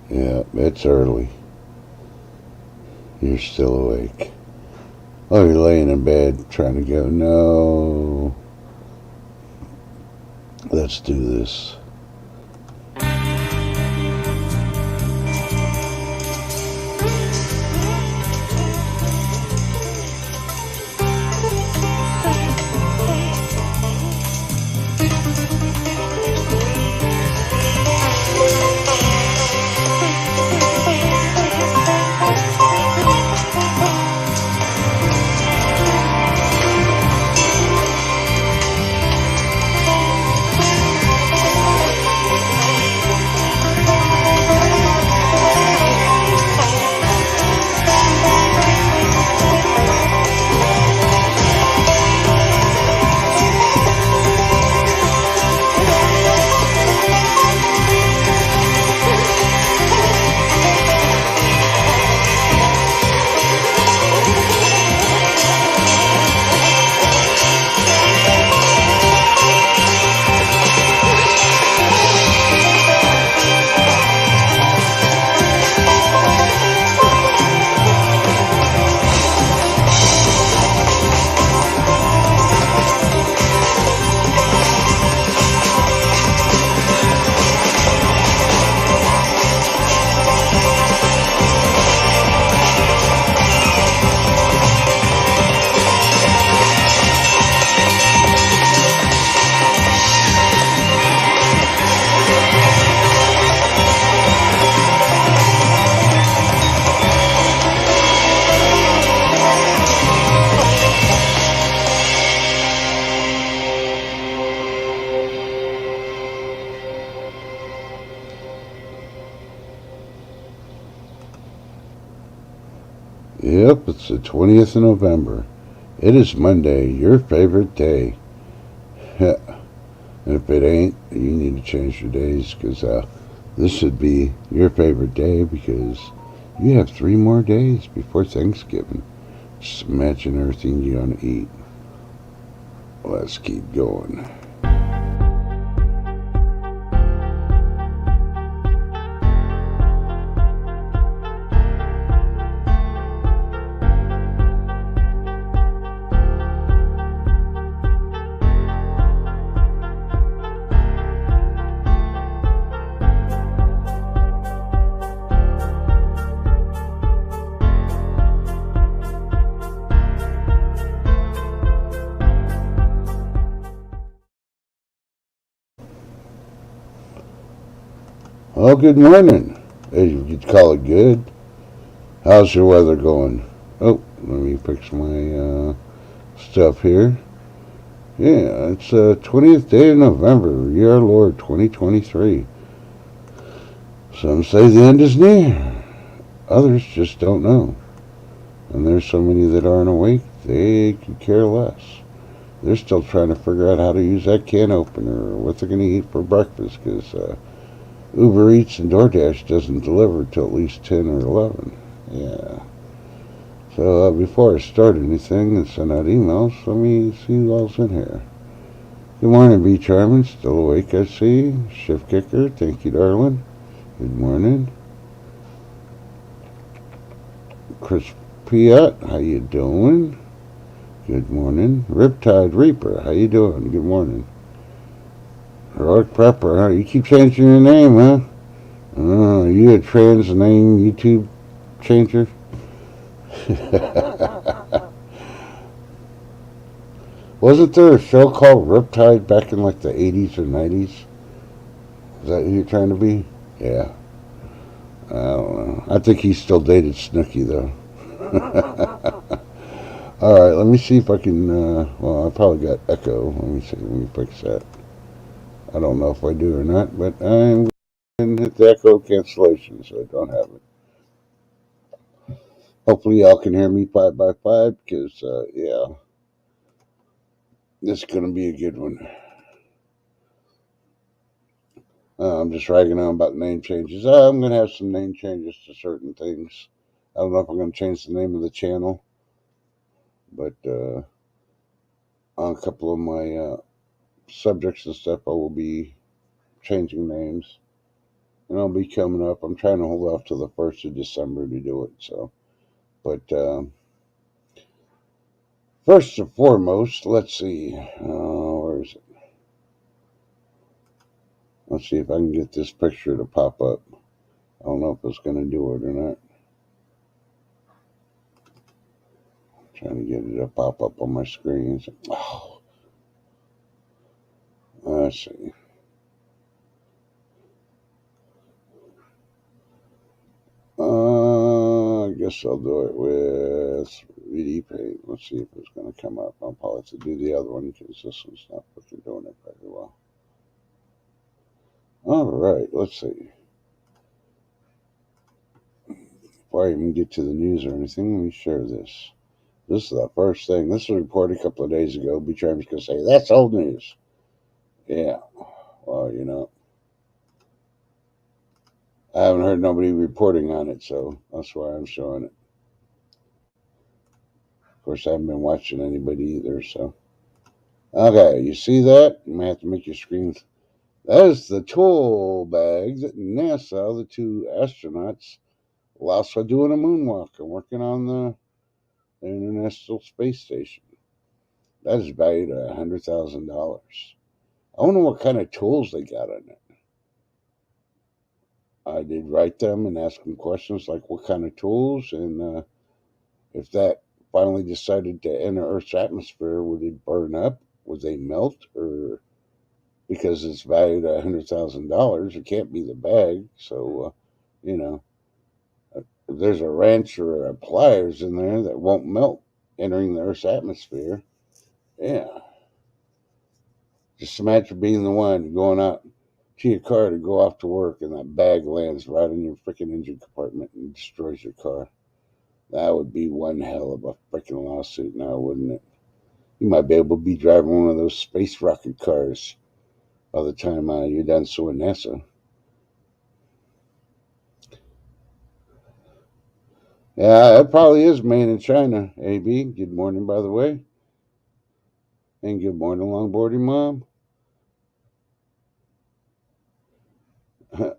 Yeah, it's early. You're still awake. Oh, you're laying in bed trying to go, no, let's do this. Yep, it's the 20th of November. It is Monday, your favorite day. And if it ain't, you need to change your days because this should be your favorite day because you have 3 more days before Thanksgiving. Just imagine everything you're going to eat. Let's keep going. Oh, good morning. You could call it good. How's your weather going? Oh, let me fix my stuff here. Yeah, it's 20th day of November, year Lord 2023. Some say the end is near. Others just don't know. And there's so many that aren't awake, they could care less. They're still trying to figure out how to use that can opener or what they're going to eat for breakfast because Uber Eats and DoorDash doesn't deliver till at least 10 or 11. Yeah. So before I start anything and send out emails, let me see who else in here. Good morning, B. Charmin. Still awake, I see. Shift Kicker. Thank you, darling. Good morning. Chris Piat. How you doing? Good morning. Riptide Reaper. How you doing? Good morning. Heroic Prepper. Huh? You keep changing your name, huh? Are you a trans name YouTube changer? Wasn't there a show called Riptide back in like the 80s or 90s? Is that who you're trying to be? Yeah. I don't know. I think he still dated Snooki though. All right, let me see if I can. Well, I probably got echo. Let me see. Let me fix that. I don't know if I do or not, but I'm going to hit the echo cancellation so I don't have it. Hopefully, y'all can hear me 5 by 5 because, yeah, this is going to be a good one. I'm just ragging on about name changes. I'm going to have some name changes to certain things. I don't know if I'm going to change the name of the channel, but on a couple of my subjects and stuff, I will be changing names. And I'll be coming up. I'm trying to hold off till the 1st of December to do it. So, but first and foremost, let's see. Where is it? Let's see if I can get this picture to pop up. I don't know if it's going to do it or not. Trying to get it to pop up on my screen. Oh, let's see. I guess I'll do it with 3D Paint. Let's see if it's going to come up. I'll probably have to do the other one because this one's not fucking doing it very well. All right, let's see. Before I even get to the news or anything, let me share this. This is the first thing. This was reported a couple of days ago. Betraym's going to say, that's old news. Yeah. Well, I haven't heard nobody reporting on it, so that's why I'm showing it. Of course, I haven't been watching anybody either, so. Okay, you see that? You may have to make your screen. That is the tool bag that NASA, the two astronauts, lost by doing a moonwalk and working on the International Space Station. That is valued at $100,000. I wonder what kind of tools they got on it. I did write them and ask them questions like what kind of tools, and if that finally decided to enter Earth's atmosphere, would it burn up? Would they melt? Or because it's valued at $100,000, it can't be the bag. So, if there's a wrench or a pliers in there that won't melt entering the Earth's atmosphere, yeah. Just imagine being the one going out to your car to go off to work and that bag lands right in your freaking engine compartment and destroys your car. That would be one hell of a freaking lawsuit now, wouldn't it? You might be able to be driving one of those space rocket cars by the time you're done suing NASA. Yeah, it probably is made in China, AB. Good morning, by the way. And good morning, longboarding mom.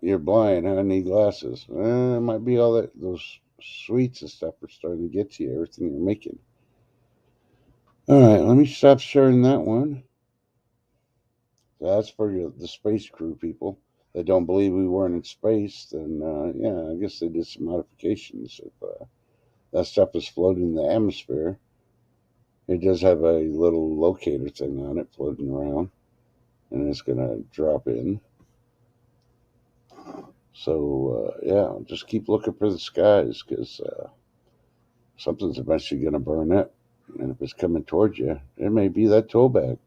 You're blind, huh? I need glasses. It might be all that those sweets and stuff are starting to get to you, everything you're making. All right, let me stop sharing that one. So that's for the space crew people that don't believe we weren't in space. Then, yeah, I guess they did some modifications. If that stuff is floating in the atmosphere, it does have a little locator thing on it floating around, and it's going to drop in. So, yeah, just keep looking for the skies because something's eventually going to burn up. And if it's coming towards you, it may be that tool bag.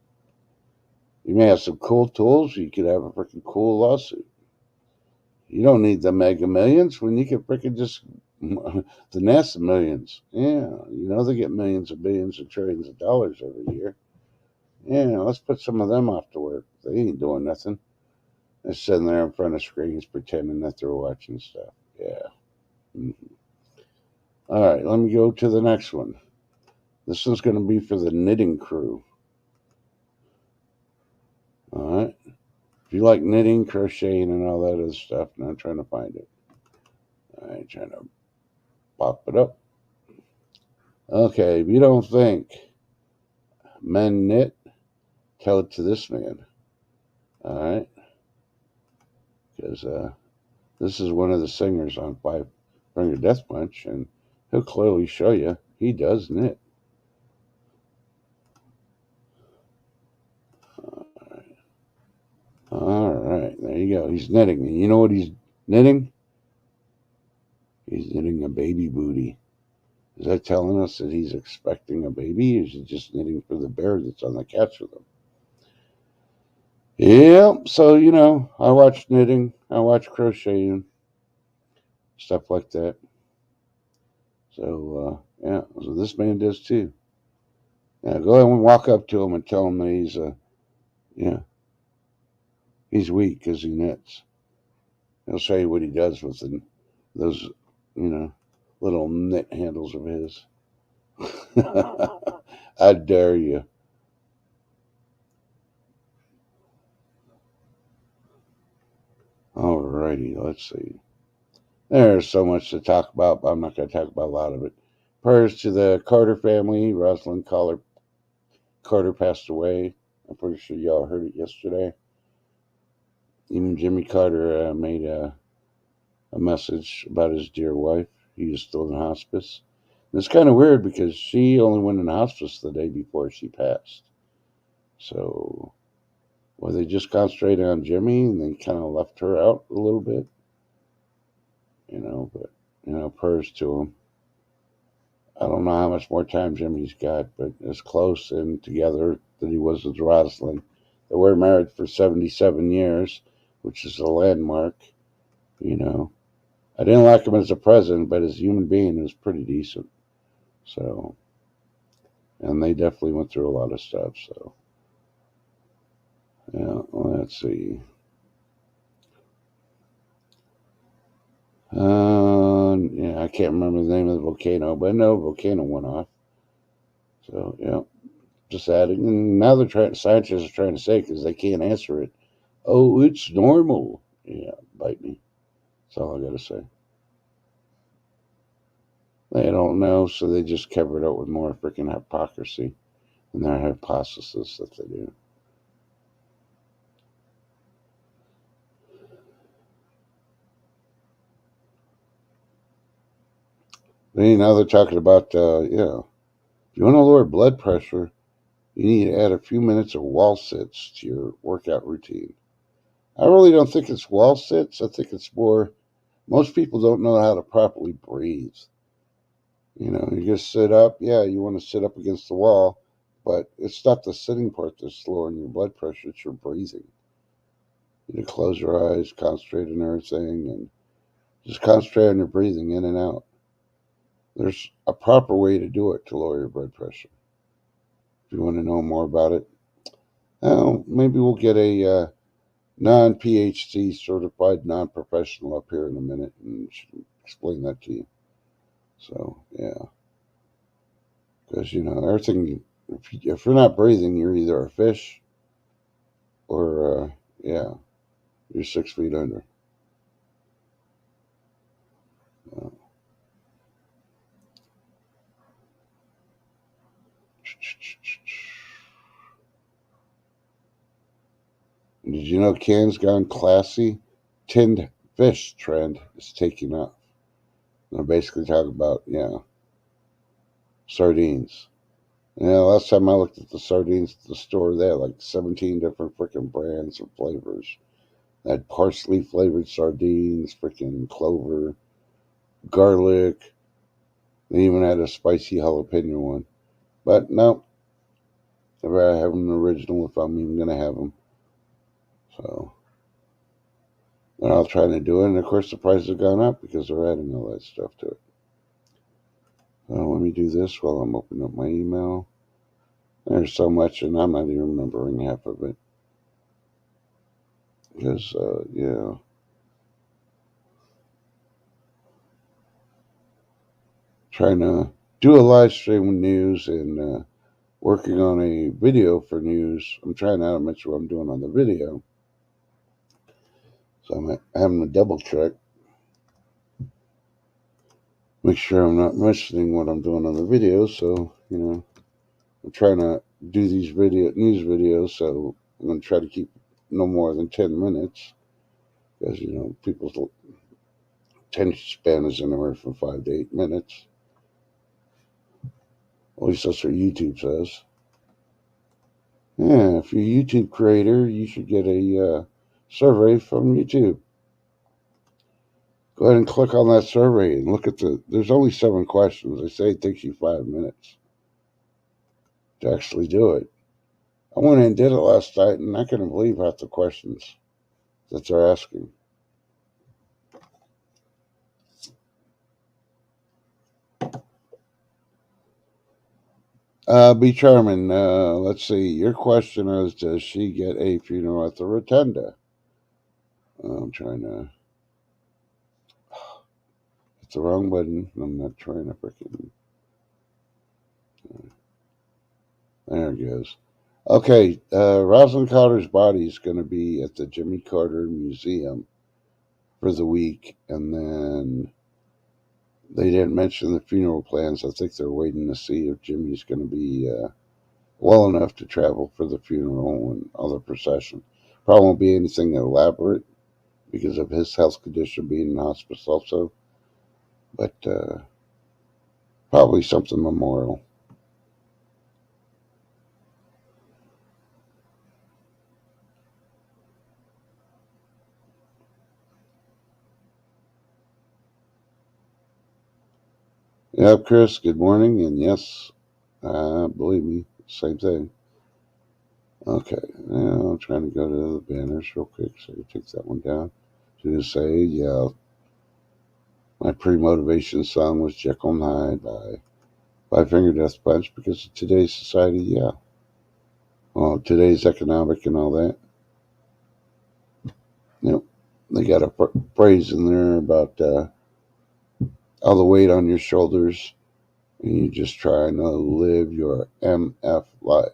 You may have some cool tools. You could have a freaking cool lawsuit. You don't need the mega millions when you can freaking just the NASA millions. Yeah, they get millions of billions and trillions of dollars every year. Yeah, let's put some of them off to work. They ain't doing nothing. They're sitting there in front of screens pretending that they're watching stuff. Yeah. Mm-hmm. All right, let me go to the next one. This one's going to be for the knitting crew. All right. If you like knitting, crocheting, and all that other stuff, now I'm trying to find it. All right, trying to pop it up. Okay, if you don't think men knit, tell it to this man. All right. Because this is one of the singers on Five Finger Death Punch, and he'll clearly show you he does knit. All right, there you go. He's knitting. And you know what he's knitting? He's knitting a baby booty. Is that telling us that he's expecting a baby, or is he just knitting for the bear that's on the couch with him? Yeah, so, I watch knitting, I watch crocheting, stuff like that. So, yeah, so this man does too. Yeah, go ahead and walk up to him and tell him that he's weak because he knits. He'll show you what he does with those, little knit handles of his. I dare you. Alrighty, let's see. There's so much to talk about, but I'm not going to talk about a lot of it. Prayers to the Carter family. Rosalind Carter passed away. I'm pretty sure y'all heard it yesterday. Even Jimmy Carter made a message about his dear wife. He is still in hospice. And it's kind of weird because she only went in hospice the day before she passed. So, well, they just concentrated on Jimmy and they kind of left her out a little bit, but, prayers to him. I don't know how much more time Jimmy's got, but as close and together that he was with Rosalind. They were married for 77 years, which is a landmark, I didn't like him as a president, but as a human being, he was pretty decent. So, and they definitely went through a lot of stuff. So, yeah, let's see. Yeah, I can't remember the name of the volcano, but I know a volcano went off. So, yeah, just adding. And now scientists are trying to say, because they can't answer it, oh, it's normal. Yeah, bite me. That's all I got to say. They don't know, so they just cover it up with more freaking hypocrisy in their hypothesis that they do. Now they're talking about, if you want to lower blood pressure, you need to add a few minutes of wall sits to your workout routine. I really don't think it's wall sits. I think it's more, most people don't know how to properly breathe. You just sit up. Yeah, you want to sit up against the wall, but it's not the sitting part that's lowering your blood pressure, it's your breathing. You close your eyes, concentrate on everything, and just concentrate on your breathing in and out. There's a proper way to do it to lower your blood pressure. If you want to know more about it, maybe we'll get a non-PhD certified non-professional up here in a minute and explain that to you. So, yeah. Because, everything, if you're not breathing, you're either a fish or, you're 6 feet under. Uh, Did you know Cannes gone classy? Tinned fish trend is taking off. They're basically talking about, sardines. Last time I looked at the sardines at the store, they had like 17 different freaking brands and flavors. They had parsley flavored sardines, freaking clover, garlic. They even had a spicy jalapeno one. But no, I'd rather have an original if I'm even going to have them. So they're all trying to do it. And of course, the price has gone up because they're adding all that stuff to it. Let me do this while I'm opening up my email. There's so much, and I'm not even remembering half of it. Because, trying to do a live stream with news and working on a video for news. I'm trying out to make sure what I'm doing on the video. So I'm having to double check. Make sure I'm not mentioning what I'm doing on the video. So, I'm trying to do these news videos. So I'm going to try to keep no more than 10 minutes. Because, people's attention span is anywhere from 5 to 8 minutes. At least that's what YouTube says. Yeah, if you're a YouTube creator, you should get a survey from YouTube. Go ahead and click on that survey and look at there's only 7 questions. They say it takes you 5 minutes to actually do it. I went and did it last night, and I couldn't believe half the questions that they're asking. Be charming. Let's see. Your question is, does she get a funeral at the Rotunda? I'm trying to. It's the wrong button. I'm not trying to freaking. There it goes. Okay, Rosalind Carter's body is going to be at the Jimmy Carter Museum for the week, and then they didn't mention the funeral plans. I think they're waiting to see if Jimmy's going to be well enough to travel for the funeral and other procession. Probably won't be anything elaborate because of his health condition being in hospice also, but probably something memorial. Yep, Chris, good morning. And yes, believe me, same thing. Okay, now I'm trying to go to the banners real quick so I can take that one down. To say, yeah, my pre-motivation song was Jekyll and Hyde by Five Finger Death Punch because of today's society, yeah. Well, today's economic and all that. Yep, they got a phrase in there about all the weight on your shoulders and you just trying to live your MF life.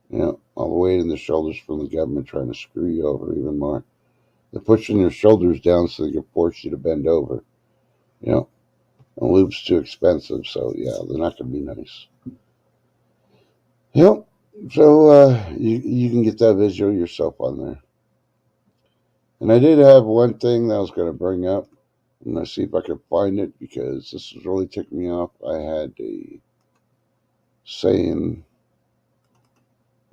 You know, all the weight in the shoulders from the government trying to screw you over even more. They're pushing their shoulders down so they can force you to bend over. You know, and lube's too expensive, so yeah, they're not going to be nice. Yep. So you can get that visual yourself on there. And I did have one thing that I was going to bring up. I'm going to see if I can find it because this is really ticking me off. I had a saying,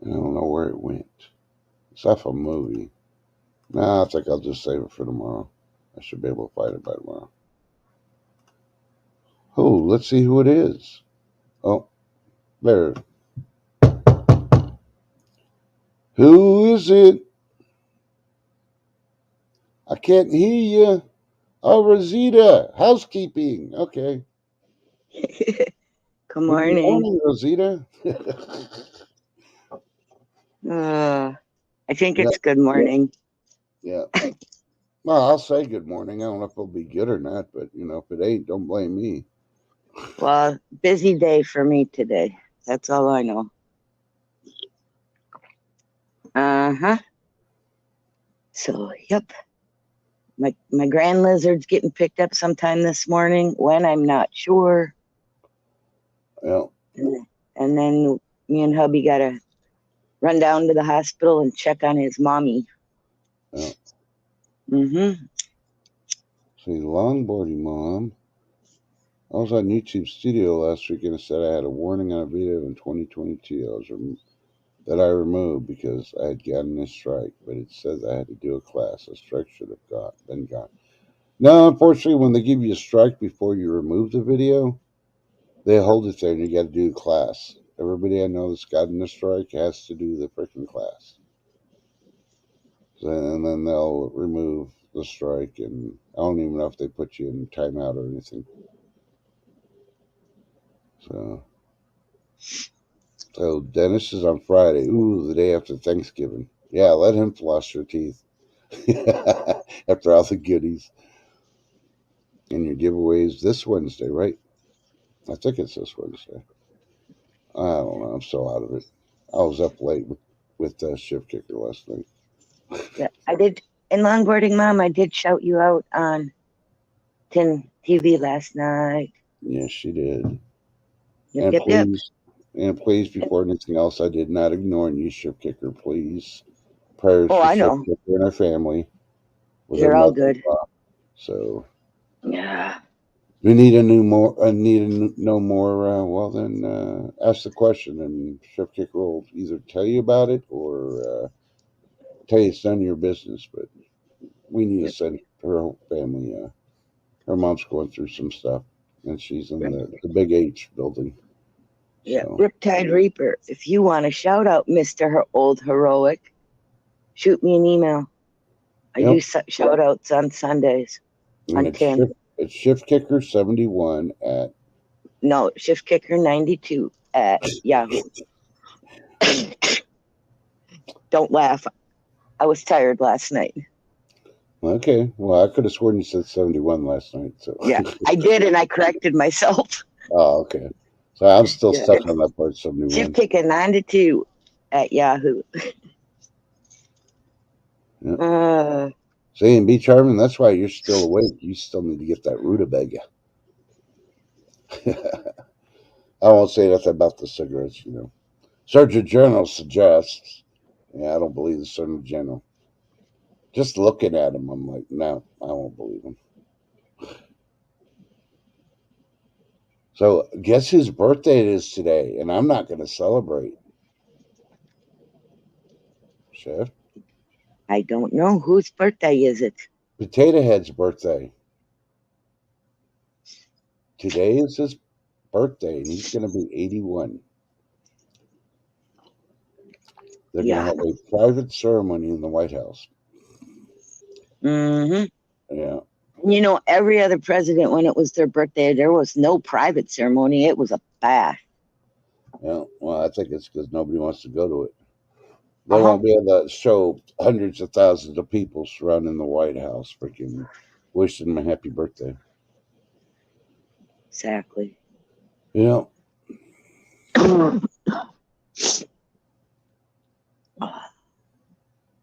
I don't know where it went. It's off a movie. Nah, I think I'll just save it for tomorrow. I should be able to find it by tomorrow. Oh, let's see who it is. Oh, there. Who is it? I can't hear you. Oh, Rosita, housekeeping. Okay. Good Good morning. morning, Rosita. I think Yeah, it's good morning. yeah. Well, I'll say good morning. I don't know if it'll be good or not, but if it ain't, don't blame me. Well, busy day for me today. That's all I know. Uh-huh. So, yep. My grand lizard's getting picked up sometime this morning. When, I'm not sure. Yeah, And then me and hubby gotta run down to the hospital and check on his mommy. yeah. Mm-hmm. See, longboarding mom. I was on YouTube Studio last week and it said I had a warning on a video in 2022 that I removed because I had gotten a strike, but it says I had to do a class. A strike should have been gone. No, unfortunately, when they give you a strike before you remove the video, they hold it there and you got to do a class. Everybody I know that's gotten a strike has to do the freaking class. And then they'll remove the strike, and I don't even know if they put you in timeout or anything. So Dennis is on Friday. Ooh, the day after Thanksgiving. Yeah, let him floss your teeth after all the goodies. And your giveaways this Wednesday, right? I think it's this Wednesday. I don't know. I'm still out of it. I was up late with Shift Kicker last night. Yeah, I did. In longboarding, Mom, I did shout you out on Tin TV last night. Yes, she did. Yep, And yep, yep. please, before anything else, I did not ignore you, Shift Kicker. Please, prayers Oh, for I Shift know. Kicker and her family with her You're all mother. good. So Yeah. we need a new more. No more. Well, then ask the question, and Chef Kicker will either tell you about it or tell you it's none of your business. But we need to Yep. send her whole family. Her mom's going through some stuff, and she's in Yep. the Big H building. Yeah, So Riptide Reaper. If you want to shout out Mr. Old Heroic, shoot me an email. I do yep, shout outs on Sundays and on 10. It's Shift Kicker 71 at. No, Shift Kicker 92 at Yahoo. Don't laugh. I was tired last night. Okay, well, I could have sworn you said 71 last night. So Yeah, I did, and I corrected myself. oh, okay. So I'm still Yeah, stuck it's on that part Shift 71. Kicker 92 at Yahoo. Yeah. Uh, See, and be charming. That's why you're still awake. You still need to get that rutabaga. I won't say nothing about the cigarettes. Surgeon General suggests. Yeah, I don't believe the Surgeon General. Just looking at him, I'm like, no, I won't believe him. So, guess whose birthday it is today? And I'm not going to celebrate. Chef, I don't know. Whose birthday is it? Potato Head's birthday. Today is his birthday, and he's going to be 81. They're going to Yeah. have a private ceremony in the White House. Mm-hmm. Yeah. Every other president, when it was their birthday, there was no private ceremony. It was a bash. Yeah. Well, I think it's because nobody wants to go to it. They Uh-huh. won't be able to show hundreds of thousands of people surrounding the White House, freaking wishing him a happy birthday. Exactly. Yeah.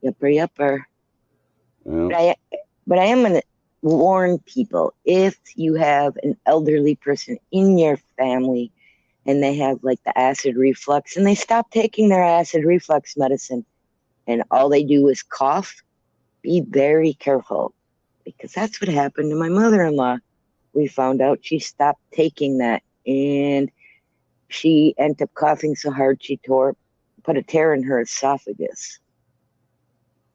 Yupper. Yeah. But I am going to warn people, if you have an elderly person in your family and they have like the acid reflux and they stop taking their acid reflux medicine and all they do is cough, be very careful, because that's what happened to my mother-in-law. We found out she stopped taking that, and she ended up coughing so hard she put a tear in her esophagus.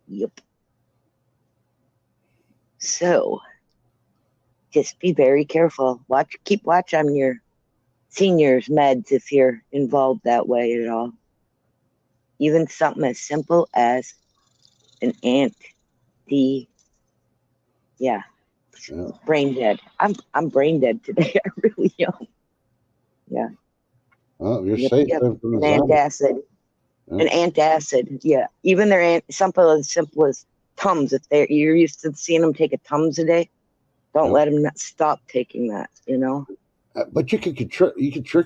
Yep. So just be very careful. Keep watch on your seniors' meds if you're involved that way at all. Even something as simple as an yeah, brain dead. I'm brain dead today. I really am. Yeah. Oh, you're safe then from An the zombie. antacid. Yeah. An antacid. Yeah. Even their something as simple as Tums. If you're used to seeing them take a Tums a day, don't let them stop taking that. But you could trick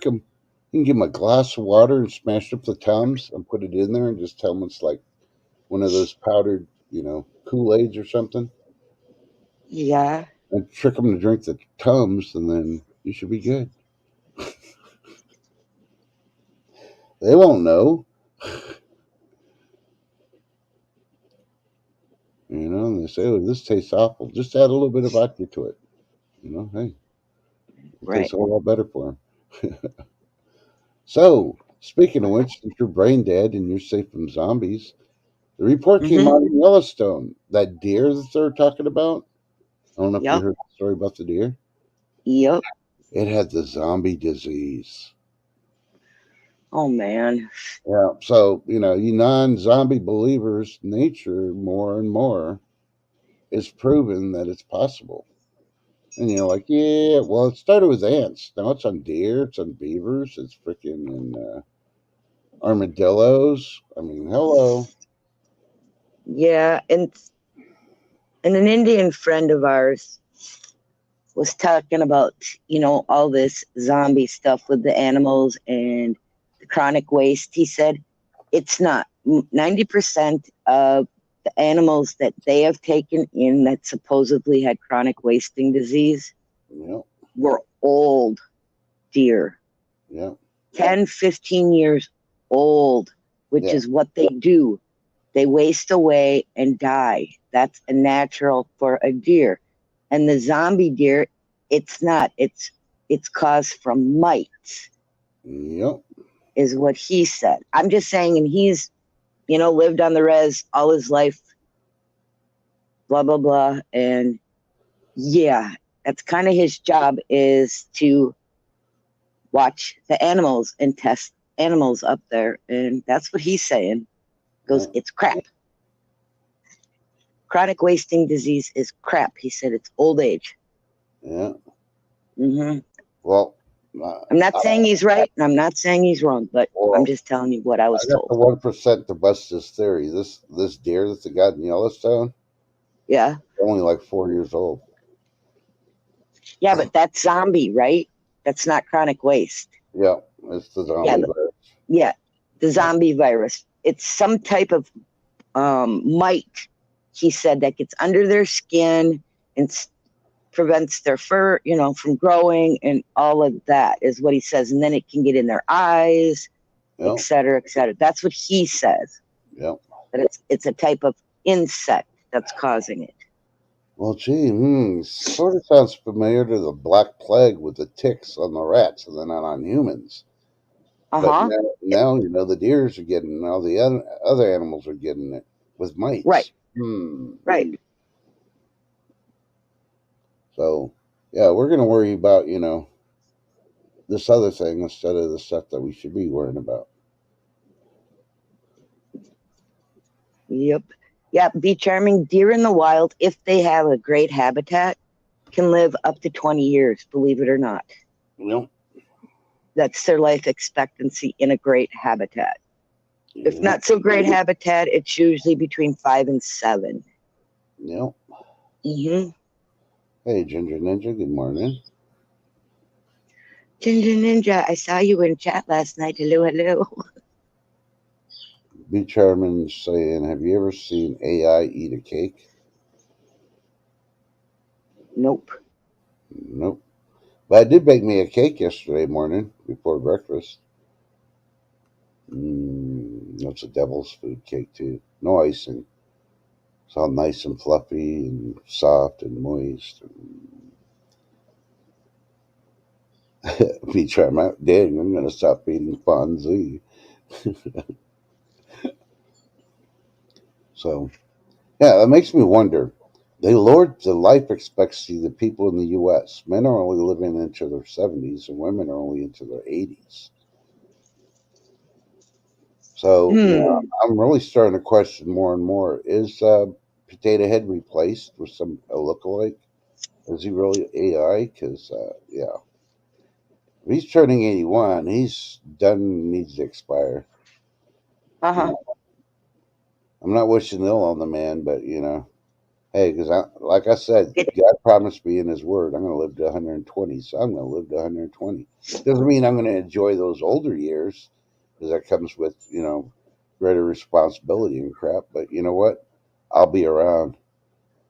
them. You can give them a glass of water and smash up the Tums and put it in there and just tell them it's like one of those powdered, Kool-Aids or something. Yeah. And trick them to drink the Tums, and then you should be good. They won't know. And they say, oh, this tastes awful. Just add a little bit of vodka to it. Hey, it tastes a lot better for them. So, speaking of which, since you're brain dead and you're safe from zombies, the report came out in Yellowstone. That deer that they're talking about, I don't know if you heard the story about the deer. Yep. It had the zombie disease. Oh, man. Yeah. So, you non-zombie believers, nature more and more is proven that it's possible. And you're like, yeah, well, it started with ants. Now it's on deer, it's on beavers, it's freaking in armadillos. I mean, hello. Yeah, and an Indian friend of ours was talking about, all this zombie stuff with the animals and the chronic waste. He said it's not 90% of the animals that they have taken in that supposedly had chronic wasting disease were old deer. 10, 15 years old, which is what they do. They waste away and die. That's a natural for a deer. And the zombie deer, it's not. It's caused from mites. Yep. Is what he said. I'm just saying, and he's, lived on the res all his life, blah, blah, blah. And yeah, that's kind of his job, is to watch the animals and test animals up there. And that's what he's saying. Goes, it's crap. Chronic wasting disease is crap. He said it's old age. Yeah. Mm-hmm. Well, I'm not saying he's right, and I'm not saying he's wrong, but I'm just telling you what I was told. I got the 1% to bust this theory. This deer that they got in Yellowstone, yeah, only like 4 years old. Yeah, but that's zombie, right? That's not chronic waste. Yeah, it's the zombie virus. Yeah, the zombie virus. It's some type of mite he said that gets under their skin and prevents their fur, from growing, and all of that is what he says. And then it can get in their eyes, Yep. et cetera, et cetera. That's what he says. Yep. That it's a type of insect that's causing it. Well, gee, sort of sounds familiar to the Black Plague with the ticks on the rats and then not on humans. But now the deers are getting it, all the other animals are getting it with mites. Right. Right. So, yeah, we're going to worry about, this other thing instead of the stuff that we should be worrying about. Yep. Yeah, Bee Charming, deer in the wild, if they have a great habitat, can live up to 20 years, believe it or not. Yep. That's their life expectancy in a great habitat. If not so great habitat, it's usually between 5 and 7. Yep. Mm-hmm. Hey, Ginger Ninja, good morning. Ginger Ninja, I saw you in chat last night. Hello, hello. B. Charman's saying, have you ever seen AI eat a cake? Nope. Nope. But I did bake me a cake yesterday morning before breakfast. That's a devil's food cake, too. No icing. It's all nice and fluffy and soft and moist. Be trying my dang, I'm gonna stop eating Fonzie. So yeah, that makes me wonder. They lowered the life expectancy of the people in the US. Men are only living into their 70s and women are only into their 80s. So I'm really starting to question more and more. Is Potato Head replaced with a lookalike? Is he really AI? Because yeah, if he's turning 81, he's done, needs to expire. I'm not wishing ill on the man, but hey, because like I said, God promised me in His Word, I'm going to live to 120, so I'm going to live to 120. Doesn't mean I'm going to enjoy those older years, because that comes with greater responsibility and crap. But you know what? I'll be around,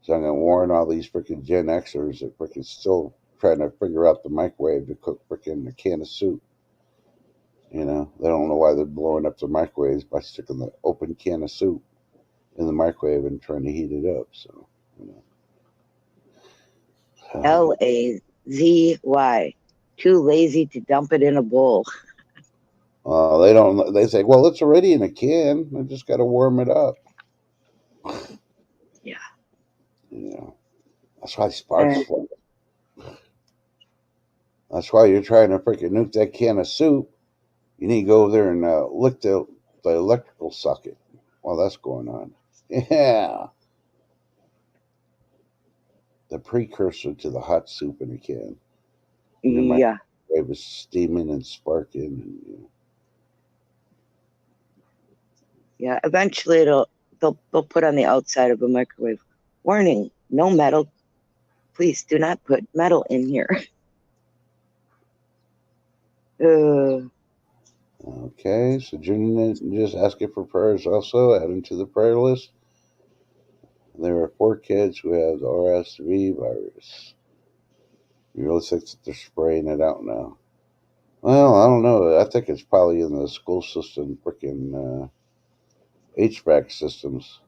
so I'm going to warn all these freaking Gen Xers that freaking still trying to figure out the microwave to cook freaking a can of soup. They don't know why they're blowing up their microwaves by sticking the open can of soup in the microwave and trying to heat it up. So, LAZY. Too lazy to dump it in a bowl. They don't. They say, "Well, it's already in a can. I just got to warm it up." Yeah. That's why sparks fly. That's why you're trying to freaking nuke that can of soup. You need to go over there and lick the electrical socket while that's going on. Yeah. The precursor to the hot soup in a can. Yeah. It was steaming and sparking. And, Yeah. Eventually, they'll put on the outside of a microwave, warning: no metal. Please do not put metal in here. Okay, so Junior just asking for prayers also, adding to the prayer list. There are 4 kids who have the RSV virus. You really think that they're spraying it out now? Well, I don't know. I think it's probably in the school system, freaking HVAC systems.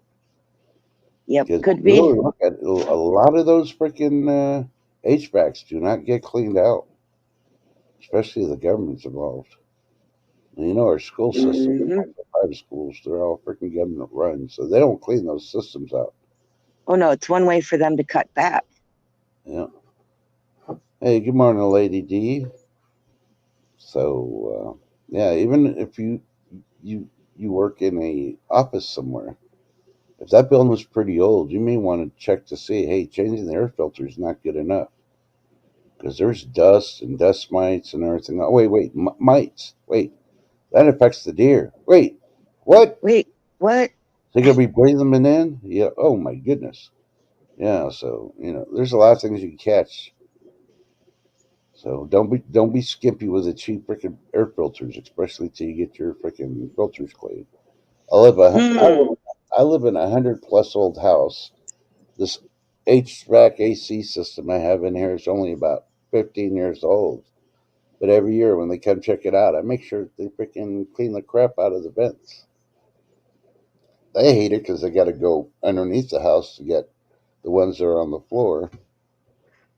Yep, could be. Really look at a lot of those freaking HVACs do not get cleaned out, especially the government's involved. And our school system, like the private schools, they're all freaking government run, so they don't clean those systems out. Oh no, it's one way for them to cut back. Yeah. Hey, good morning, Lady D. So, yeah, even if you work in a office somewhere, if that building's pretty old, you may want to check to see, hey, changing the air filter is not good enough. Because there's dust and dust mites and everything. Oh, wait, mites. Wait, that affects the deer. Wait, what? Wait, what? They're going to be breathing them in? Yeah, oh my goodness. Yeah, so, there's a lot of things you can catch. So don't be skimpy with the cheap freaking air filters, especially till you get your freaking filters clean. I I live in a 100+ old house. This HVAC AC system I have in here is only about 15 years old. But every year when they come check it out, I make sure they freaking clean the crap out of the vents. They hate it because they got to go underneath the house to get the ones that are on the floor.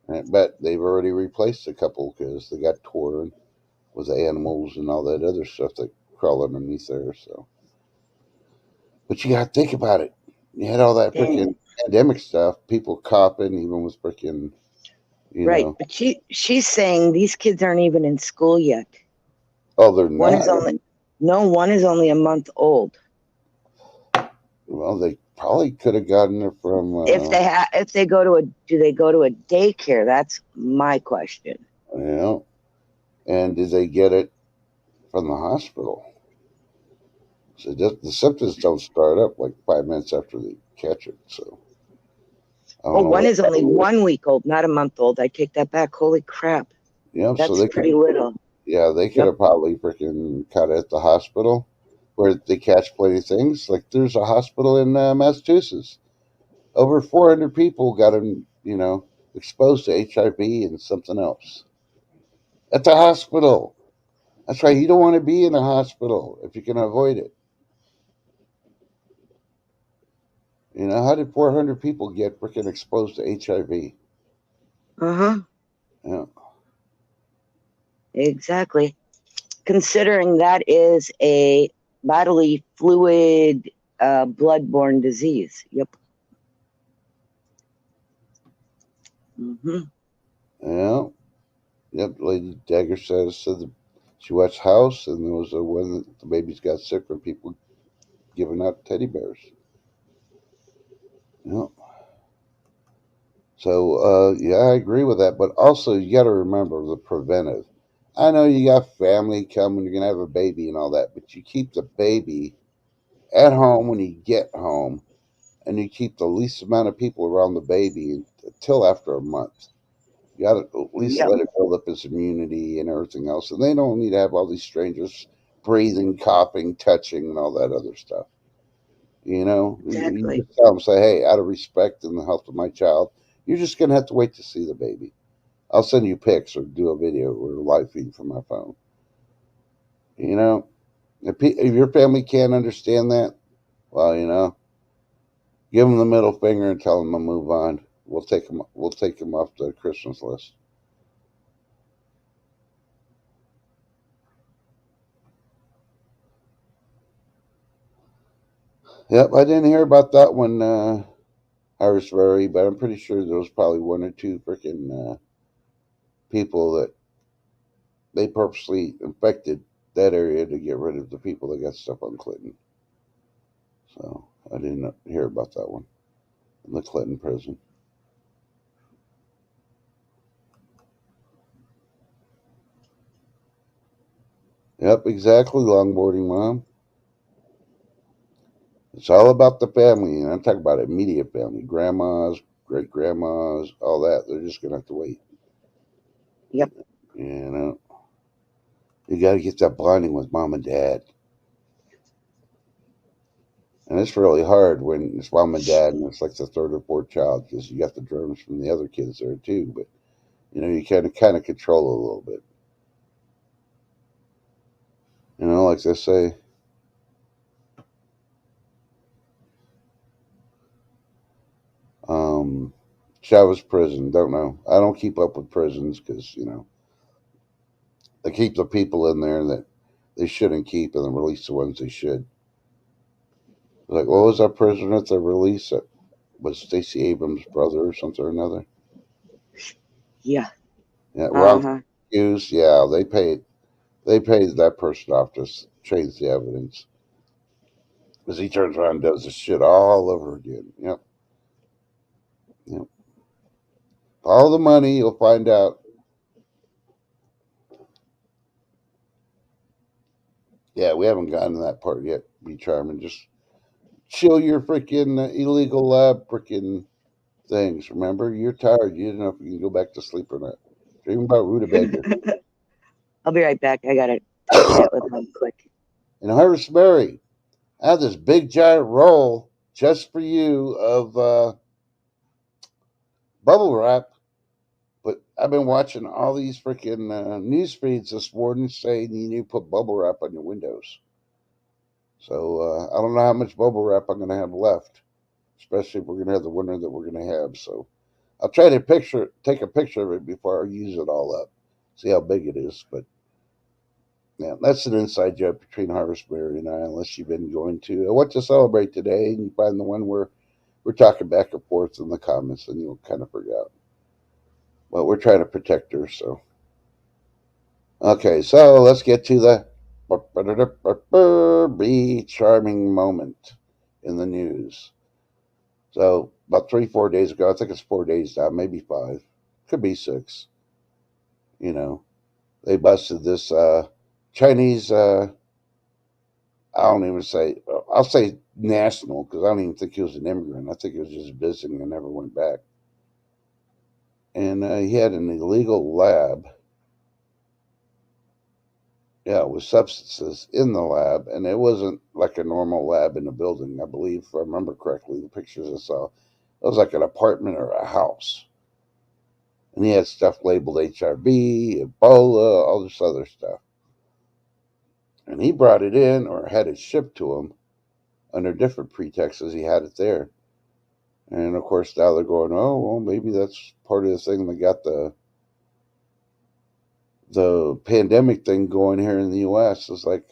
But they've already replaced a couple because they got torn with animals and all that other stuff that crawl underneath there. So, but you got to think about it. You had all that freaking And pandemic stuff, people coughing, even with freaking, you right, know, but she's saying these kids aren't even in school yet. oh, they're One is not. only no, one is only a month old. Well, they probably could have gotten it from, If they go to a do they go to a daycare? That's my question. you know, and did they get it from the hospital? So the symptoms don't start up like 5 minutes after they catch it. So I Oh, don't know one what. is only 1 week old, not a month old. I take that back. Holy crap. So That's they pretty could, little. yeah, they could Yep. have probably freaking caught it at the hospital where they catch plenty of things. Like there's a hospital in Massachusetts. Over 400 people got them, exposed to HIV and something else at the hospital. That's right. You don't want to be in a hospital if you can avoid it. How did 400 people get freaking exposed to HIV? Uh-huh. Yeah. Exactly. Considering that is a bodily fluid bloodborne disease. Yep. Mm-hmm. Yeah. Yep. Lady Dagger said that she watched House, and there was a one that the babies got sick from people giving out teddy bears. Yeah. So, yeah, I agree with that. But also, you got to remember the preventive. I know you got family coming, you're going to have a baby and all that, but you keep the baby at home when you get home, and you keep the least amount of people around the baby until after a month. You got to at least Yep. let it build up its immunity and everything else. And they don't need to have all these strangers breathing, coughing, touching, and all that other stuff. You Exactly. just tell them, say, hey, out of respect and the health of my child, you're just going to have to wait to see the baby. I'll send you pics or do a video or a live feed from my phone. You know, if your family can't understand that, well, give them the middle finger and tell them to move on. We'll take them. We'll take them off the Christmas list. Yep, I didn't hear about that one, Harrisburg, but I'm pretty sure there was probably one or two freaking people that they purposely infected that area to get rid of the people that got stuff on Clinton. So I didn't hear about that one in the Clinton prison. Yep, exactly, longboarding mom. It's all about the family, and I'm talking about immediate family, grandmas, great grandmas, all that. They're just gonna have to wait. Yep. You know, you got to get that bonding with mom and dad, and it's really hard when it's mom and dad, and it's like the third or fourth child because you got the germs from the other kids there too. But you kind of control it a little bit. Like they say. Um, Chavez prison. Don't know. I don't keep up with prisons because they keep the people in there that they shouldn't keep and then release the ones they should. Like, what was that prisoner at the release? That was Stacey Abrams' brother or something or another. Yeah. Yeah, wrongful Uh-huh. accused. Yeah, they paid that person off to change the evidence because he turns around and does this shit all over again. Yep, yep. All the money, you'll find out. Yeah, we haven't gotten to that part yet. Be charming. Just chill your freaking illegal lab freaking things. Remember, you're tired. You don't know if you can go back to sleep or not. Dream about rutabaga. I'll be right back. I gotta chat with him quick. In Harvest Berry, I have this big giant roll just for you of bubble wrap. But I've been watching all these freaking news feeds this morning saying you need to put bubble wrap on your windows. So I don't know how much bubble wrap I'm going to have left, especially if we're going to have the winter that we're going to have. So I'll try to take a picture of it before I use it all up, see how big it is. But yeah, that's an inside joke between Harvest Mary and I, unless you've been going to What to Celebrate Today, and you find the one where we're talking back and forth in the comments, and you'll kind of forget. But we're trying to protect her, so. Okay, so let's get to the be charming moment in the news. So about 3-4 days ago, I think it's 4 days now, maybe 5, could be 6. You know, they busted this Chinese. I don't even say. I'll say national because I don't even think he was an immigrant. I think he was just visiting and never went back. And he had an illegal lab. Yeah, with substances in the lab, and it wasn't like a normal lab in the building. I believe, if I remember correctly, the pictures I saw, it was like an apartment or a house. And he had stuff labeled HIV, Ebola, all this other stuff. And he brought it in or had it shipped to him under different pretexts. He had it there. And of course, now they're going, oh, well, maybe that's part of the thing that got the pandemic thing going here in the U.S. It's like,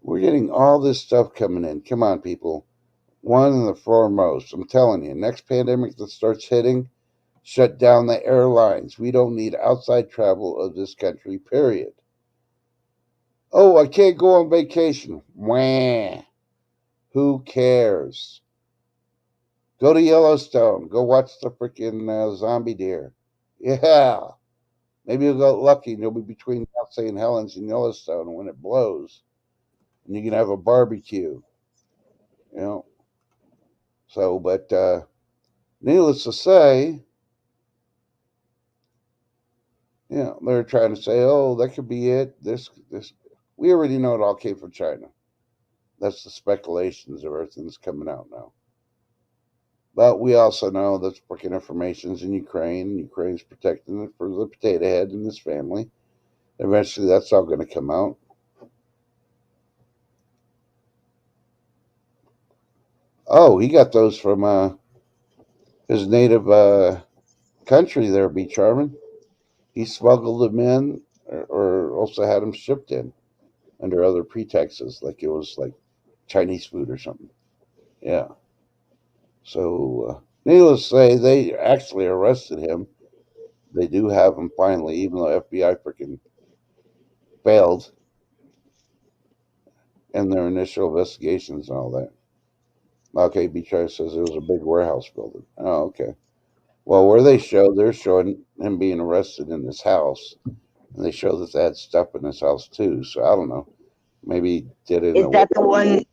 we're getting all this stuff coming in. Come on, people. One and the foremost, I'm telling you, next pandemic that starts hitting, shut down the airlines. We don't need outside travel of this country, period. Oh, I can't go on vacation. Wah. Who cares? Go to Yellowstone. Go watch the freaking zombie deer. Yeah. Maybe you'll get lucky and you'll be between Mount St. Helens and Yellowstone when it blows. And you can have a barbecue. You know. So, but needless to say, they're trying to say, oh, that could be it. This. We already know it all came from China. That's the speculations of everything that's coming out now. But we also know that freaking information's in Ukraine, and Ukraine's protecting it for the potato head and his family. Eventually, that's all going to come out. Oh, he got those from his native country there, B. Charmin. He smuggled them in or also had them shipped in under other pretexts, like it was like Chinese food or something. Yeah. So, needless to say, they actually arrested him. They do have him finally, even though FBI freaking failed in their initial investigations and all that. Okay, Beachard says it was a big warehouse building. Oh, okay. Well, where they're showing him being arrested in his house, and they show that they had stuff in his house too. So I don't know. Maybe he did it in Is a way. that the one?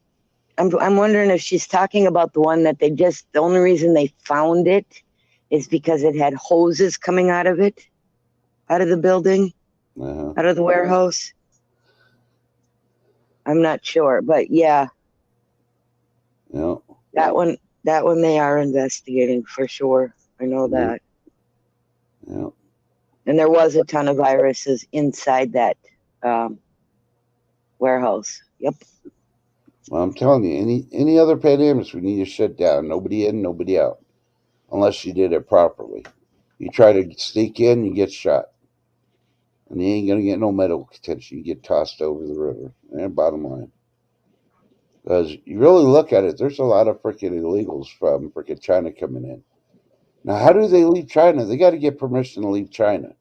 I'm wondering if she's talking about the one that the only reason they found it is because it had hoses coming out of it, out of the building, out of the warehouse. I'm not sure, but yeah. Yeah. That one they are investigating for sure. I know that. Yeah. And there was a ton of viruses inside that warehouse. Yep. Well, I'm telling you, any other pandemics we need to shut down. Nobody in, nobody out, unless you did it properly. You try to sneak in, you get shot, and you ain't gonna get no medical attention. You get tossed over the river. And bottom line, because you really look at it, there's a lot of freaking illegals from freaking China coming in. Now, how do they leave China? They got to get permission to leave China.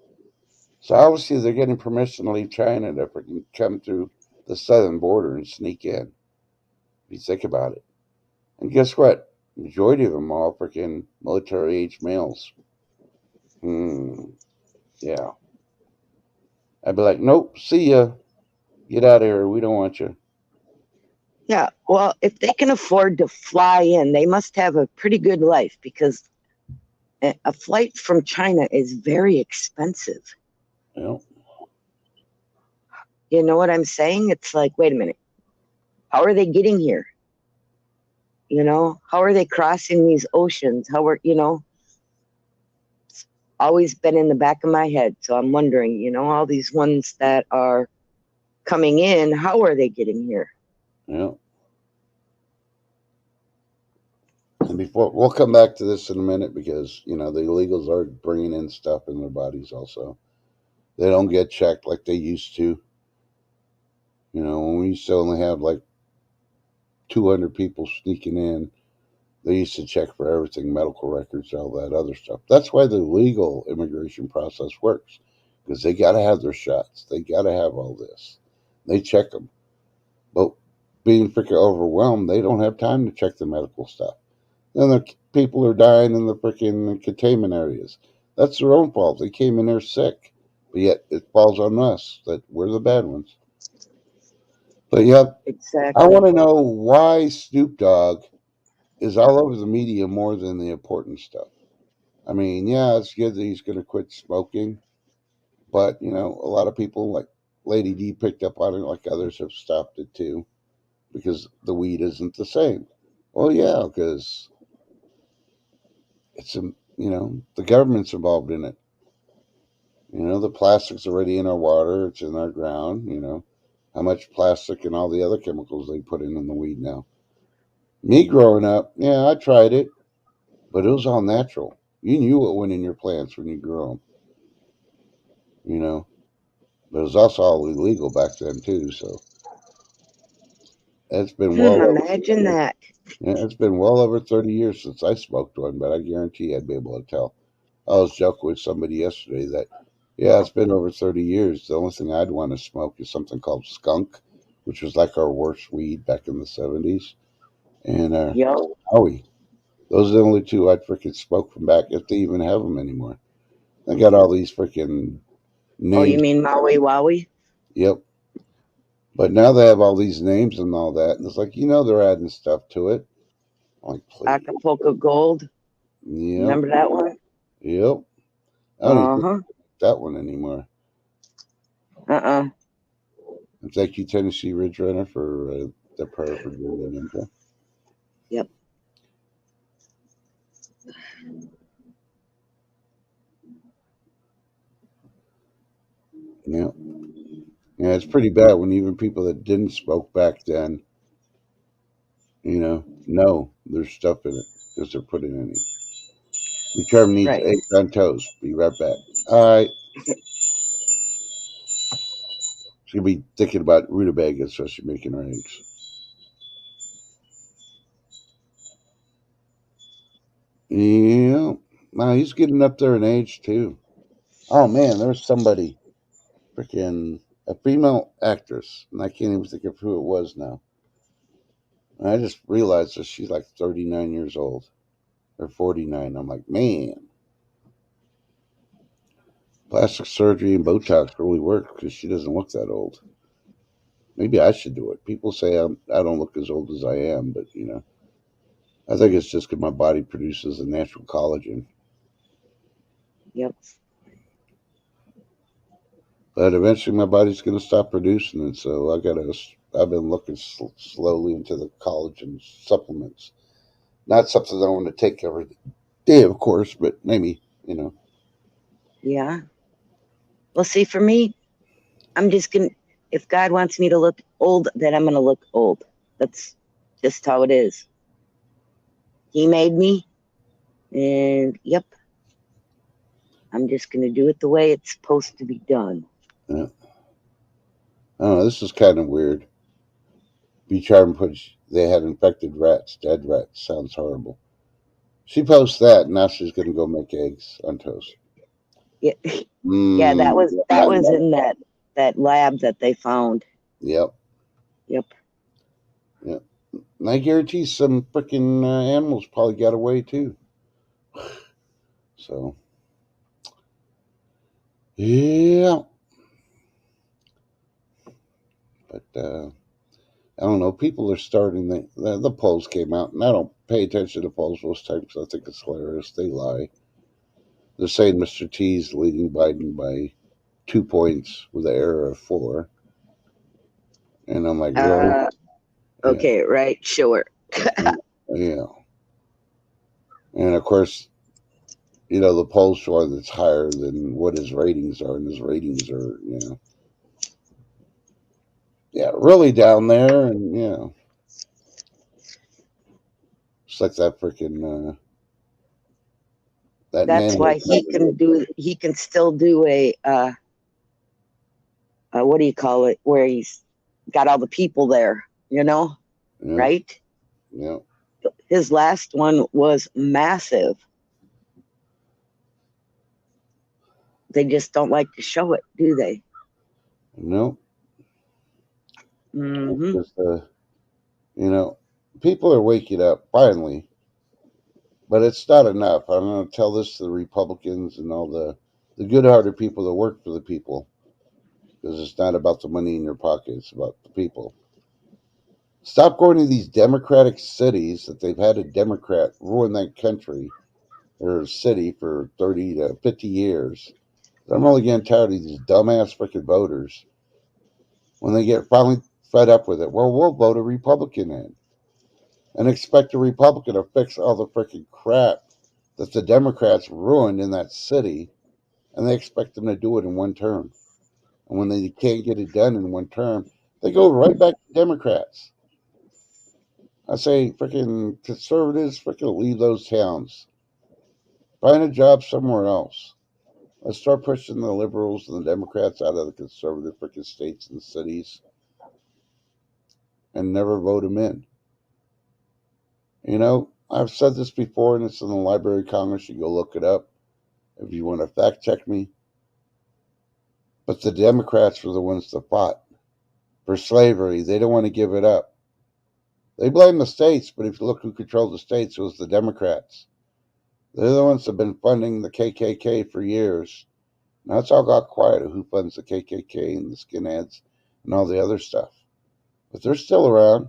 So obviously, they're getting permission to leave China to freaking come through the southern border and sneak in. If you think about it. And guess what? Majority of them are all freaking military age males. Yeah. I'd be like, nope, see ya. Get out of here. We don't want you. Yeah. Well, if they can afford to fly in, they must have a pretty good life because a flight from China is very expensive. Yeah. You know what I'm saying? It's like, wait a minute. How are they getting here? How are they crossing these oceans? How are, it's always been in the back of my head. So I'm wondering, all these ones that are coming in, how are they getting here? Yeah. And before we'll come back to this in a minute because the illegals are bringing in stuff in their bodies. Also, they don't get checked like they used to. When we used to only have like 200 people sneaking in, they used to check for everything, medical records, all that other stuff. That's why the legal immigration process works because they got to have their shots. They got to have all this. They check them, but being freaking overwhelmed, they don't have time to check the medical stuff. Then the people are dying in the freaking containment areas. That's their own fault. They came in there sick, but yet it falls on us that we're the bad ones. But yeah, I Exactly. want to know why Snoop Dogg is all over the media more than the important stuff. I mean, yeah, it's good that he's going to quit smoking, but a lot of people like Lady D picked up on it, like others have stopped it too, because the weed isn't the same. Well, yeah, because it's the government's involved in it. The plastic's already in our water, it's in our ground. How much plastic and all the other chemicals they put in the weed now. Me growing up, yeah, I tried it, but it was all natural. You knew what went in your plants when you grew them. You know, but it was also all illegal back then too. So it's been Imagine that. it's been well over 30 years since I smoked one, but I guarantee I'd be able to tell. I was joking with somebody yesterday that yeah, it's been over 30 years. The only thing I'd want to smoke is something called skunk, which was like our worst weed back in the 70s, and Yo. Howie. Those are the only two I'd freaking smoke from back if they even have them anymore. They got all these freaking Oh, you names. mean Maui Wowie? Yep. But now they have all these names and all that, and it's like they're adding stuff to it. I'm like, please. Acapulco Gold. Yep. Remember that one? Yep. I don't even think Uh-huh. that one anymore. Uh-uh. And thank you, Tennessee Ridge Runner, for the prayer for doing that intro. Yep. Yeah. Yeah, it's pretty bad when even people that didn't smoke back then, know there's stuff in it because they're putting in it. The term needs Right. eggs on toast. Be right back. All right. She'll be thinking about rutabaga, so she's making her eggs. Yeah. Now he's getting up there in age too. Oh man, there's somebody freaking a female actress, and I can't even think of who it was now. And I just realized that she's like 39 years old or 49. I'm like, man, plastic surgery and Botox really work because she doesn't look that old. Maybe I should do it. People say I don't look as old as I am, but I think it's just because my body produces a natural collagen. Yep. But eventually, my body's going to stop producing it, so I've been looking slowly into the collagen supplements. Not something I want to take every day, of course, but maybe. Yeah. Well, see, for me, I'm just gonna. If God wants me to look old, then I'm gonna look old. That's just how it is. He made me, and yep, I'm just gonna do it the way it's supposed to be done. Yeah. I don't know. This is kind of weird. Charm puts they had infected rats, dead rats. Sounds horrible. She posts that, and now she's going to go make eggs on toast. Yeah, yeah, Mmm. that was in that lab that they found. Yep. Yep. Yep. And I guarantee some freaking animals probably got away too. So, yeah. But I don't know. People are starting. The polls came out, and I don't pay attention to polls most times. I think it's hilarious. They lie. They're saying Mr. T is leading Biden by 2 points with an error of 4. And I'm like, really? Uh, Yeah. okay, right, sure. You know, and of course, the polls show that's higher than what his ratings are, and his ratings are, yeah, really down there, and it's like that freaking that That's man. why he can still do a what do you call it, where he's got all the people there, Yeah, right? yeah, His last one was massive. They just don't like to show it, do they? no, Mm-hmm. just you know, people are waking up finally, but it's not enough. I'm going to tell this to the Republicans and all the good-hearted people that work for the people, because it's not about the money in your pocket; it's about the people. Stop going to these Democratic cities that they've had a Democrat ruin that country or city for 30 to 50 years. I'm really getting tired of these dumbass freaking voters. When they get finally fed up with it, well, we'll vote a Republican in and expect a Republican to fix all the freaking crap that the Democrats ruined in that city, and they expect them to do it in one term. And when they can't get it done in one term, they go right back to Democrats. I say, freaking conservatives, freaking leave those towns. Find a job somewhere else. Let's start pushing the liberals and the Democrats out of the conservative freaking states and cities and never vote them in. I've said this before, and it's in the Library of Congress. You go look it up if you want to fact check me. But the Democrats were the ones that fought for slavery. They don't want to give it up. They blame the states, but if you look who controlled the states, it was the Democrats. They're the ones that have been funding the KKK for years. Now it's all got quiet of who funds the KKK and the skinheads and all the other stuff. But they're still around.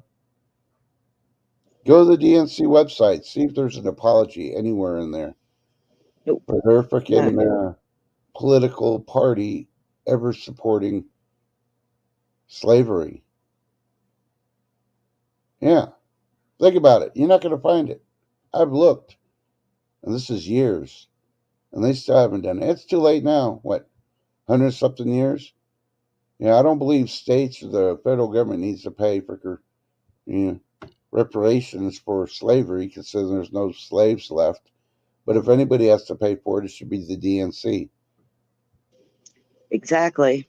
Go to the DNC website, see if there's an apology anywhere in there Nope, for their not freaking political party ever supporting slavery. Yeah, think about it. You're not going to find it. I've looked, and this is years, and they still haven't done it. It's too late now. What, 100 something years? Yeah, I don't believe states or the federal government needs to pay for reparations for slavery, considering there's no slaves left. But if anybody has to pay for it, it should be the DNC. exactly.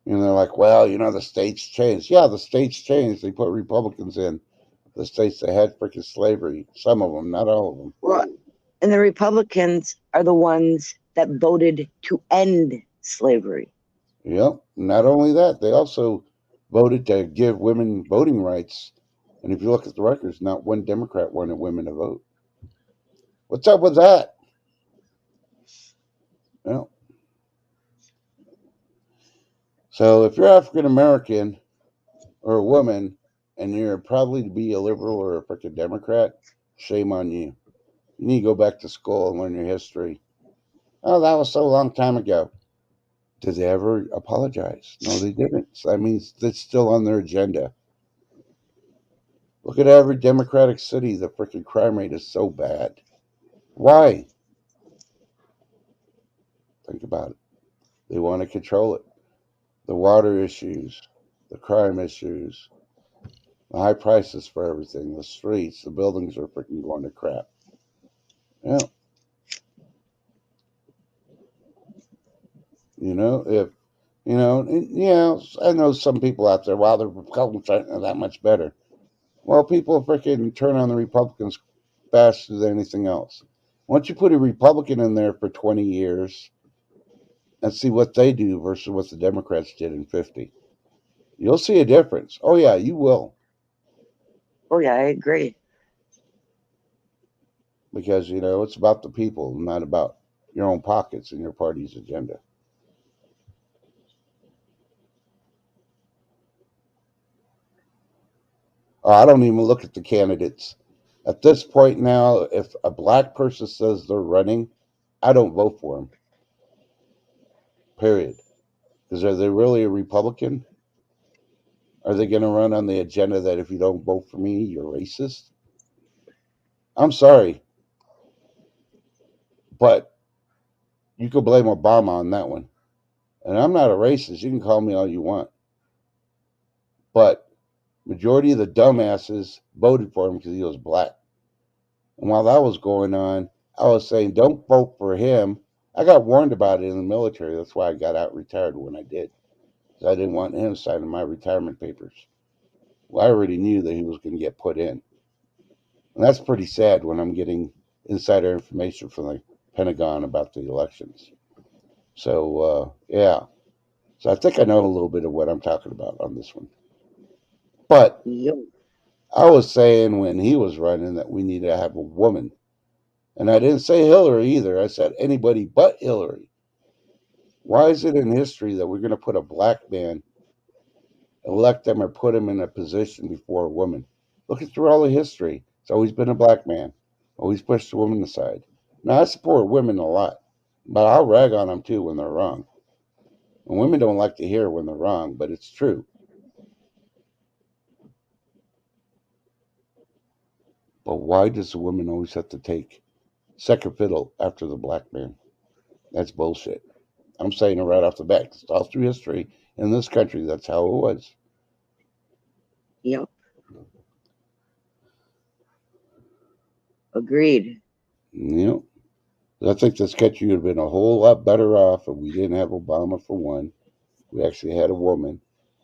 They're like, well, the states changed. Yeah, the states changed. They put Republicans in the states that had freaking slavery. Some of them, not all of them. Well, and the Republicans are the ones that voted to end slavery. Yep. Not only that, they also voted to give women voting rights. And if you look at the records, not one Democrat wanted women to vote. What's up with that? Well, so if you're African American or a woman and you're probably to be a liberal or a freaking Democrat, shame on you. You need to go back to school and learn your history. Oh, that was so a long time ago. Did they ever apologize? No, they didn't. So that means it's still on their agenda. Look at every Democratic city. The freaking crime rate is so bad. Why? Think about it. They want to control it. The water issues, the crime issues, the high prices for everything, the streets, the buildings are freaking going to crap. Yeah, if I know some people out there. Wow, the Republicans aren't that much better. Well, people freaking turn on the Republicans faster than anything else. Once you put a Republican in there for 20 years and see what they do versus what the Democrats did in 50, you'll see a difference. Oh, yeah, you will. Oh, yeah, I agree. Because, it's about the people, not about your own pockets and your party's agenda. I don't even look at the candidates. At this point now, if a black person says they're running, I don't vote for them, period. Because are they really a Republican? Are they going to run on the agenda that if you don't vote for me, you're racist? I'm sorry, but you could blame Obama on that one. And I'm not a racist. You can call me all you want. But majority of the dumbasses voted for him because he was black. And while that was going on, I was saying, don't vote for him. I got warned about it in the military. That's why I got out retired when I did. Because I didn't want him signing my retirement papers. Well, I already knew that he was going to get put in. And that's pretty sad when I'm getting insider information from the Pentagon about the elections. So, yeah. So I think I know a little bit of what I'm talking about on this one. But Yo, I was saying when he was running that we need to have a woman. And I didn't say Hillary either. I said anybody but Hillary. Why is it in history that we're going to put a black man, elect them, or put him in a position before a woman? Look at through all the history. It's always been a black man. Always pushed the woman aside. Now, I support women a lot, but I'll rag on them too when they're wrong. And women don't like to hear when they're wrong, but it's true. But why does the woman always have to take second fiddle after the black man? That's bullshit. I'm saying it right off the bat. It's all through history in this country. That's how it was. yep, agreed. You know, I think this country would have been a whole lot better off if we didn't have Obama for one. We actually had a woman.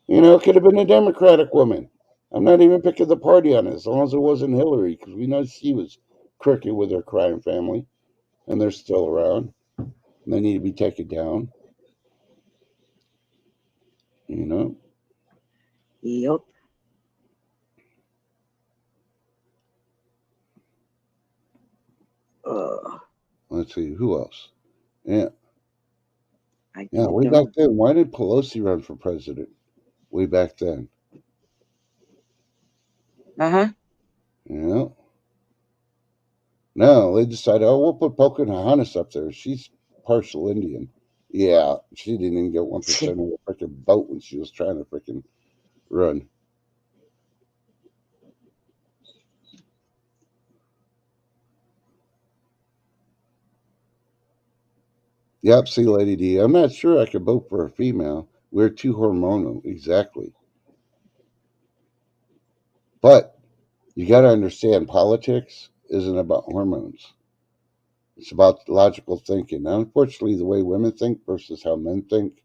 You know, it could have been a Democratic woman. I'm not even picking the party on it, as long as it wasn't Hillary, because we know she was crooked with her crime family, and they're still around. And they need to be taken down. You know, Yep. Uh, let's see who else. Yeah, I yeah. don't Way back know. then, why did Pelosi run for president? Way back then, Uh huh. you know. No, they decided, oh, we'll put Pocahontas up there. She's partial Indian. Yeah, she didn't even get 1% of the freaking vote when she was trying to freaking run. Yep, see, Lady D, I'm not sure I could vote for a female. We're too hormonal, exactly. But you got to understand, politics isn't about hormones. It's about logical thinking. Now, unfortunately, the way women think versus how men think,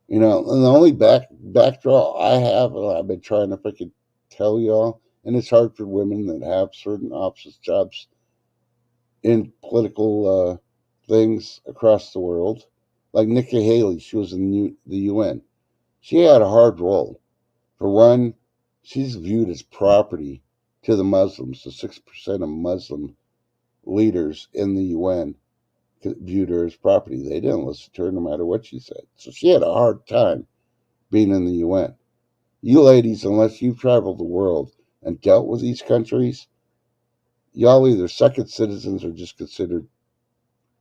and the only backdraw I have, and I've been trying to freaking tell y'all, and it's hard for women that have certain office jobs in political things across the world. Like Nikki Haley, she was in the UN. She had a hard role. For one, she's viewed as property to the Muslims. The 6% of Muslim leaders in the UN viewed her as property. They didn't listen to her no matter what she said. So she had a hard time being in the UN. You ladies, unless you've traveled the world and dealt with these countries, y'all either second citizens or just considered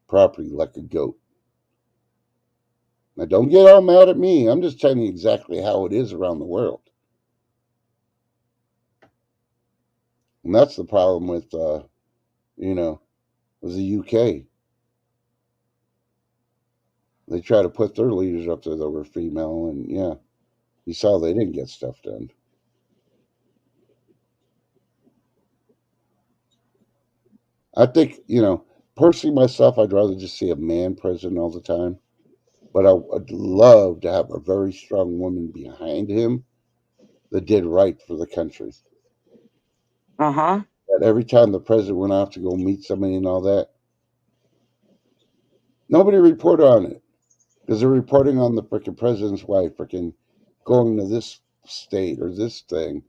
property like a goat. Now, don't get all mad at me. I'm just telling you exactly how it is around the world. And that's the problem with, you know, with the UK. They try to put their leaders up there that were female, and yeah, you saw they didn't get stuff done. I think, personally myself, I'd rather just see a man president all the time. But I would love to have a very strong woman behind him that did right for the country. Uh huh. That every time the president went off to go meet somebody and all that, nobody reported on it because they're reporting on the freaking president's wife freaking going to this state or this thing.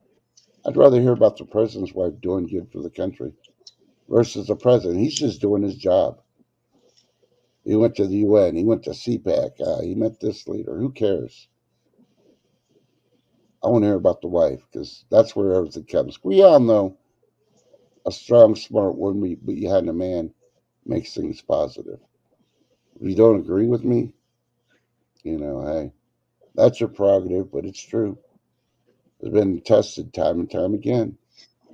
I'd rather hear about the president's wife doing good for the country versus the president. He's just doing his job. He went to the UN. He went to CPAC. He met this leader. Who cares? I want to hear about the wife because that's where everything comes. We all know a strong, smart woman behind a man makes things positive. If you don't agree with me, hey, that's your prerogative, but it's true. It's been tested time and time again.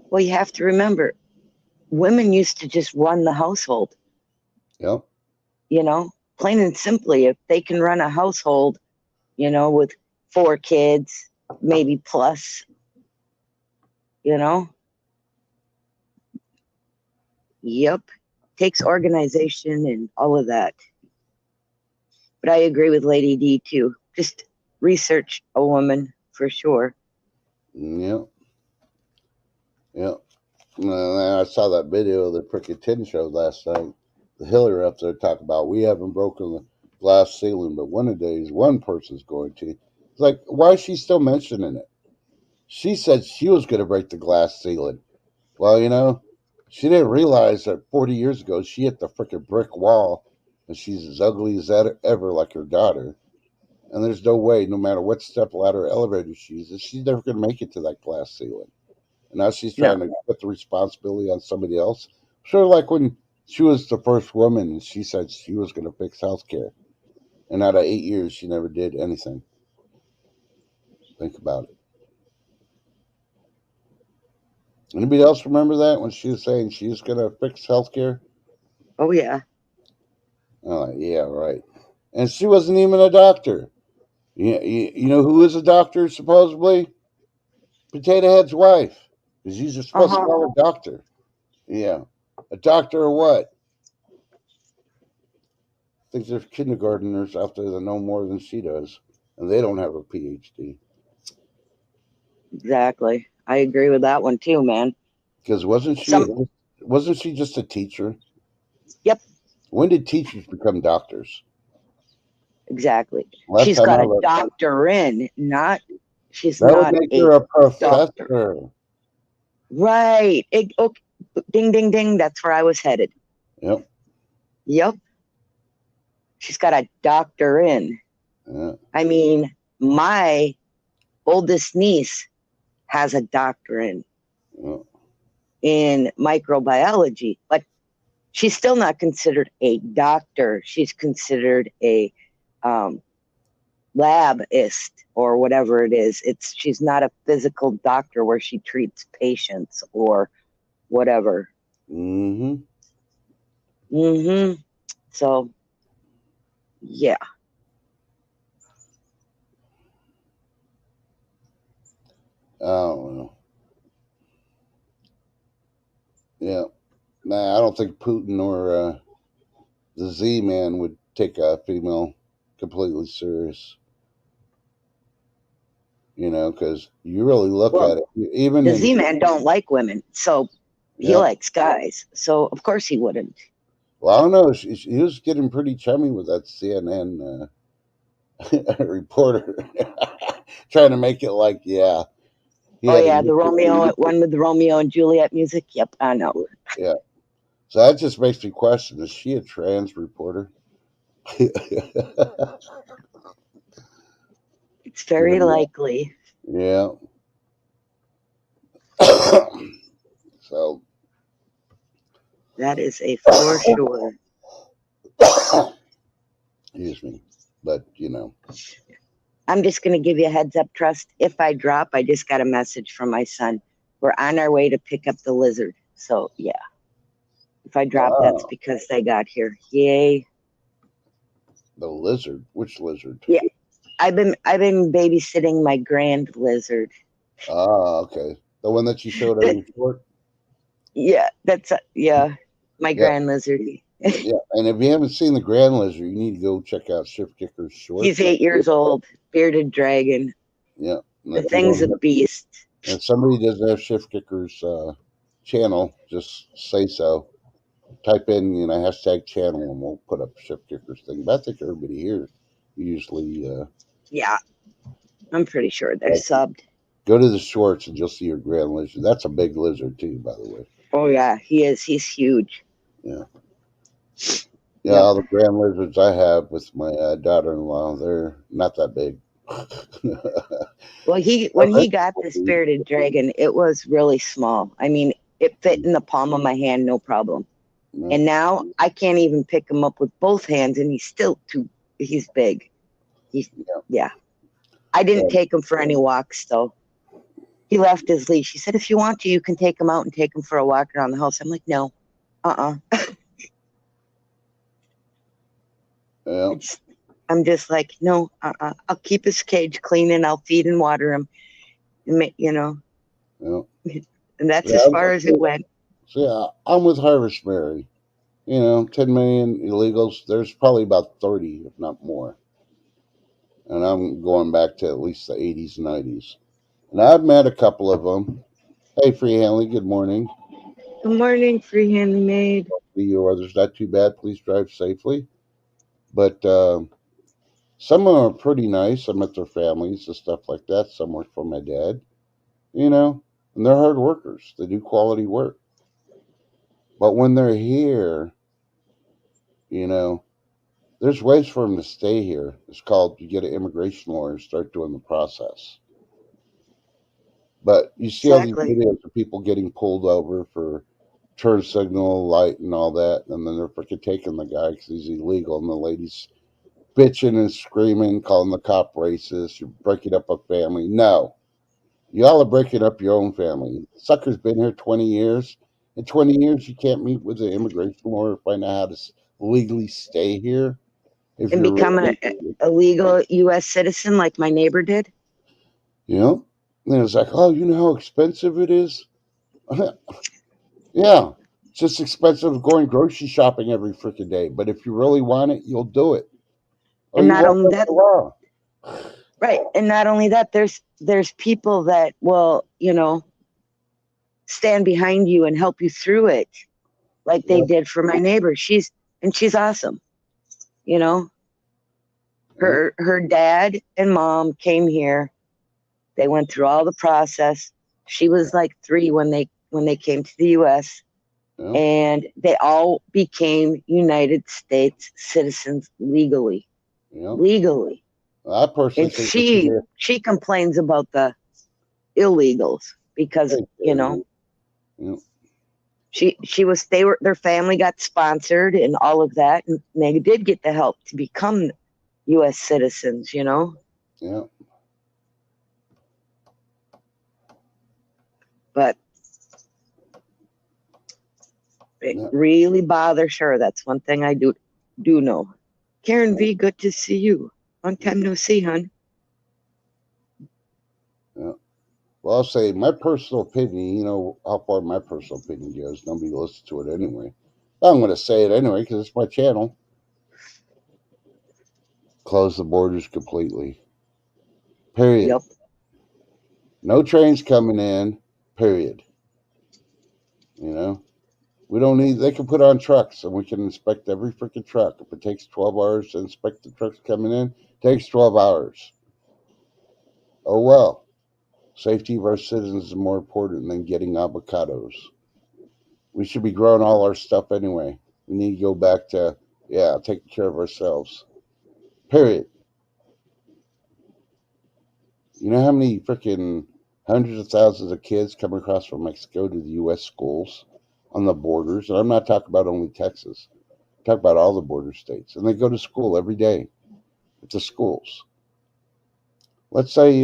Well, you have to remember, women used to just run the household, Yep. you know, plain and simply. If they can run a household, you know, with 4 kids, maybe plus, you know, yep, takes organization and all of that. But I agree with Lady D too. Just research a woman for sure. Yep. Yep. And I saw that video of the Pricket 10 show last night. The Hillary up there talking about we haven't broken the glass ceiling, but one of the days one person's going to. It's like, why is she still mentioning it? She said she was going to break the glass ceiling. Well, you know, she didn't realize that 40 years ago she hit the freaking brick wall and she's as ugly as ever like her daughter. And there's no way, no matter what step ladder or elevator she uses, she's never going to make it to that glass ceiling. And now she's No, trying to put the responsibility on somebody else. Sort of like when she was the first woman and she said she was going to fix healthcare. And out of 8 years, she never did anything. Think about it. Anybody else remember that when she was saying she's going to fix healthcare? oh yeah, Oh, yeah, right. And she wasn't even a doctor. You know who is a doctor, supposedly? Potato Head's wife. Because you're supposed to call a doctor. Yeah. A doctor or what? I think there's kindergarteners out there that know more than she does. And they don't have a PhD. exactly. I agree with that one too, man. Because Some, wasn't she just a teacher? yep, When did teachers become doctors? exactly. Last She's time got I a looked, doctor in, not, she's that would not make a her a doctor. professor. Right. Okay. Ding, ding, ding. That's where I was headed. Yep. Yep. She's got a doctor in. Yeah. I mean, my oldest niece has a doctorate Yeah. in microbiology, but she's still not considered a doctor. She's considered a um, labist or whatever it is. She's not a physical doctor where she treats patients or whatever. Mm-hmm. Mm-hmm. So yeah, I don't know. Yeah. Nah, I don't think Putin or the Z Man would take a female completely serious. You know, because you really look well, at it, even the in, Z-Man don't like women, so he yeah. likes guys. So of course he wouldn't. Well, I don't know. He was getting pretty chummy with that CNN reporter, trying to make it like, yeah, he Oh had a yeah, the Romeo one with the Romeo and Juliet music. Yep, I know. yeah. So that just makes me question: is she a trans reporter? It's very likely. Yeah. So, That is a for sure. excuse me, but you know, I'm just going to give you a heads up, Trust. If I drop, I just got a message from my son. We're on our way to pick up the lizard. So, yeah. If I drop, that's wow, because they got here. Yay. the lizard. Which lizard? Yeah. I've been babysitting my grand lizard. Ah, okay, the one that you showed on That, your short. yeah, that's yeah, my Yeah, grand lizard. yeah. And if you haven't seen the grand lizard, you need to go check out Shift Kicker's He's shorts. 8 years old, bearded dragon. Yeah, and The if you thing's don't a have, beast. if somebody doesn't have Shift Kicker's channel, just say so. Type in, you know, hashtag channel, and we'll put up Shift Kicker's thing. But I think everybody here usually Yeah, I'm pretty sure they're like, subbed. go to the shorts and you'll see your grand lizard. That's a big lizard too, by the way. Oh yeah, he is. He's huge. Yeah, yeah. Yep. All the grand lizards I have with my daughter-in-law, they're not that big. Well, when he got the spirited dragon, it was really small. I mean, it fit in the palm of my hand, no problem. Yeah. And now I can't even pick him up with both hands, and he's big. Yeah. I didn't take him for any walks though. he left his leash. He said, if you want to, you can take him out and take him for a walk around the house. I'm like, no, Yeah, I'm just like, no, I'll keep his cage clean and I'll feed and water him, and yeah, and that's yeah. as far as it went. So yeah, I'm with Harvest Mary. 10 million illegals. There's probably about 30, if not more. And I'm going back to at least the 80s, 90s. And I've met a couple of them. Hey, Free Hanley, good morning. Good morning, free handmade. The weather's not too bad. Please drive safely. But some of them are pretty nice. I met their families and stuff like that. Some work for my dad, and they're hard workers. They do quality work. But when they're here, you know, there's ways for them to stay here. It's called you get an immigration lawyer and start doing the process. But you see all these Exactly. videos of people getting pulled over for turn signal light and all that, and then they're freaking taking the guy because he's illegal, and the lady's bitching and screaming, calling the cop racist. You're breaking up a family. No, y'all are breaking up your own family. Sucker's been here 20 years. In 20 years, you can't meet with an immigration lawyer, find out how to legally stay here. If And you're become really, a legal U.S. citizen like my neighbor did. you know, and it's like, oh, you know how expensive it is? Yeah, it's just expensive going grocery shopping every freaking day. But if you really want it, you'll do it, or And you not won't only break that, the law. right? And not only that, there's people that will, stand behind you and help you through it, like they Yeah, did for my neighbor. She's awesome. You know, yeah, her dad and mom came here. They went through all the process. She was like 3 when they came to the U.S. yeah, and they all became United States citizens legally. yeah. Legally. I personally And think we should hear. she complains about the illegals because, Thank you. Yeah, she was they were their family got sponsored and all of that, and they did get the help to become US citizens. yeah, But it yeah, really bothers her. That's one thing I do know. Karen V, good to see you. Long time no see, hon. yeah. Well, I'll say my personal opinion. You know how far my personal opinion goes. Nobody listens to it anyway. But I'm going to say it anyway because it's my channel. Close the borders completely. Period. Yep. No trains coming in. Period. You know, we don't need. They can put on trucks and we can inspect every freaking truck. If it takes 12 hours to inspect the trucks coming in, it takes 12 hours. Oh well. Safety of our citizens is more important than getting avocados. We should be growing all our stuff anyway. We need to go back to, yeah, taking care of ourselves. Period. You know how many freaking hundreds of thousands of kids come across from Mexico to the U.S. schools on the borders? And I'm not talking about only Texas. I'm talking about all the border states. And they go to school every day at the schools. Let's say,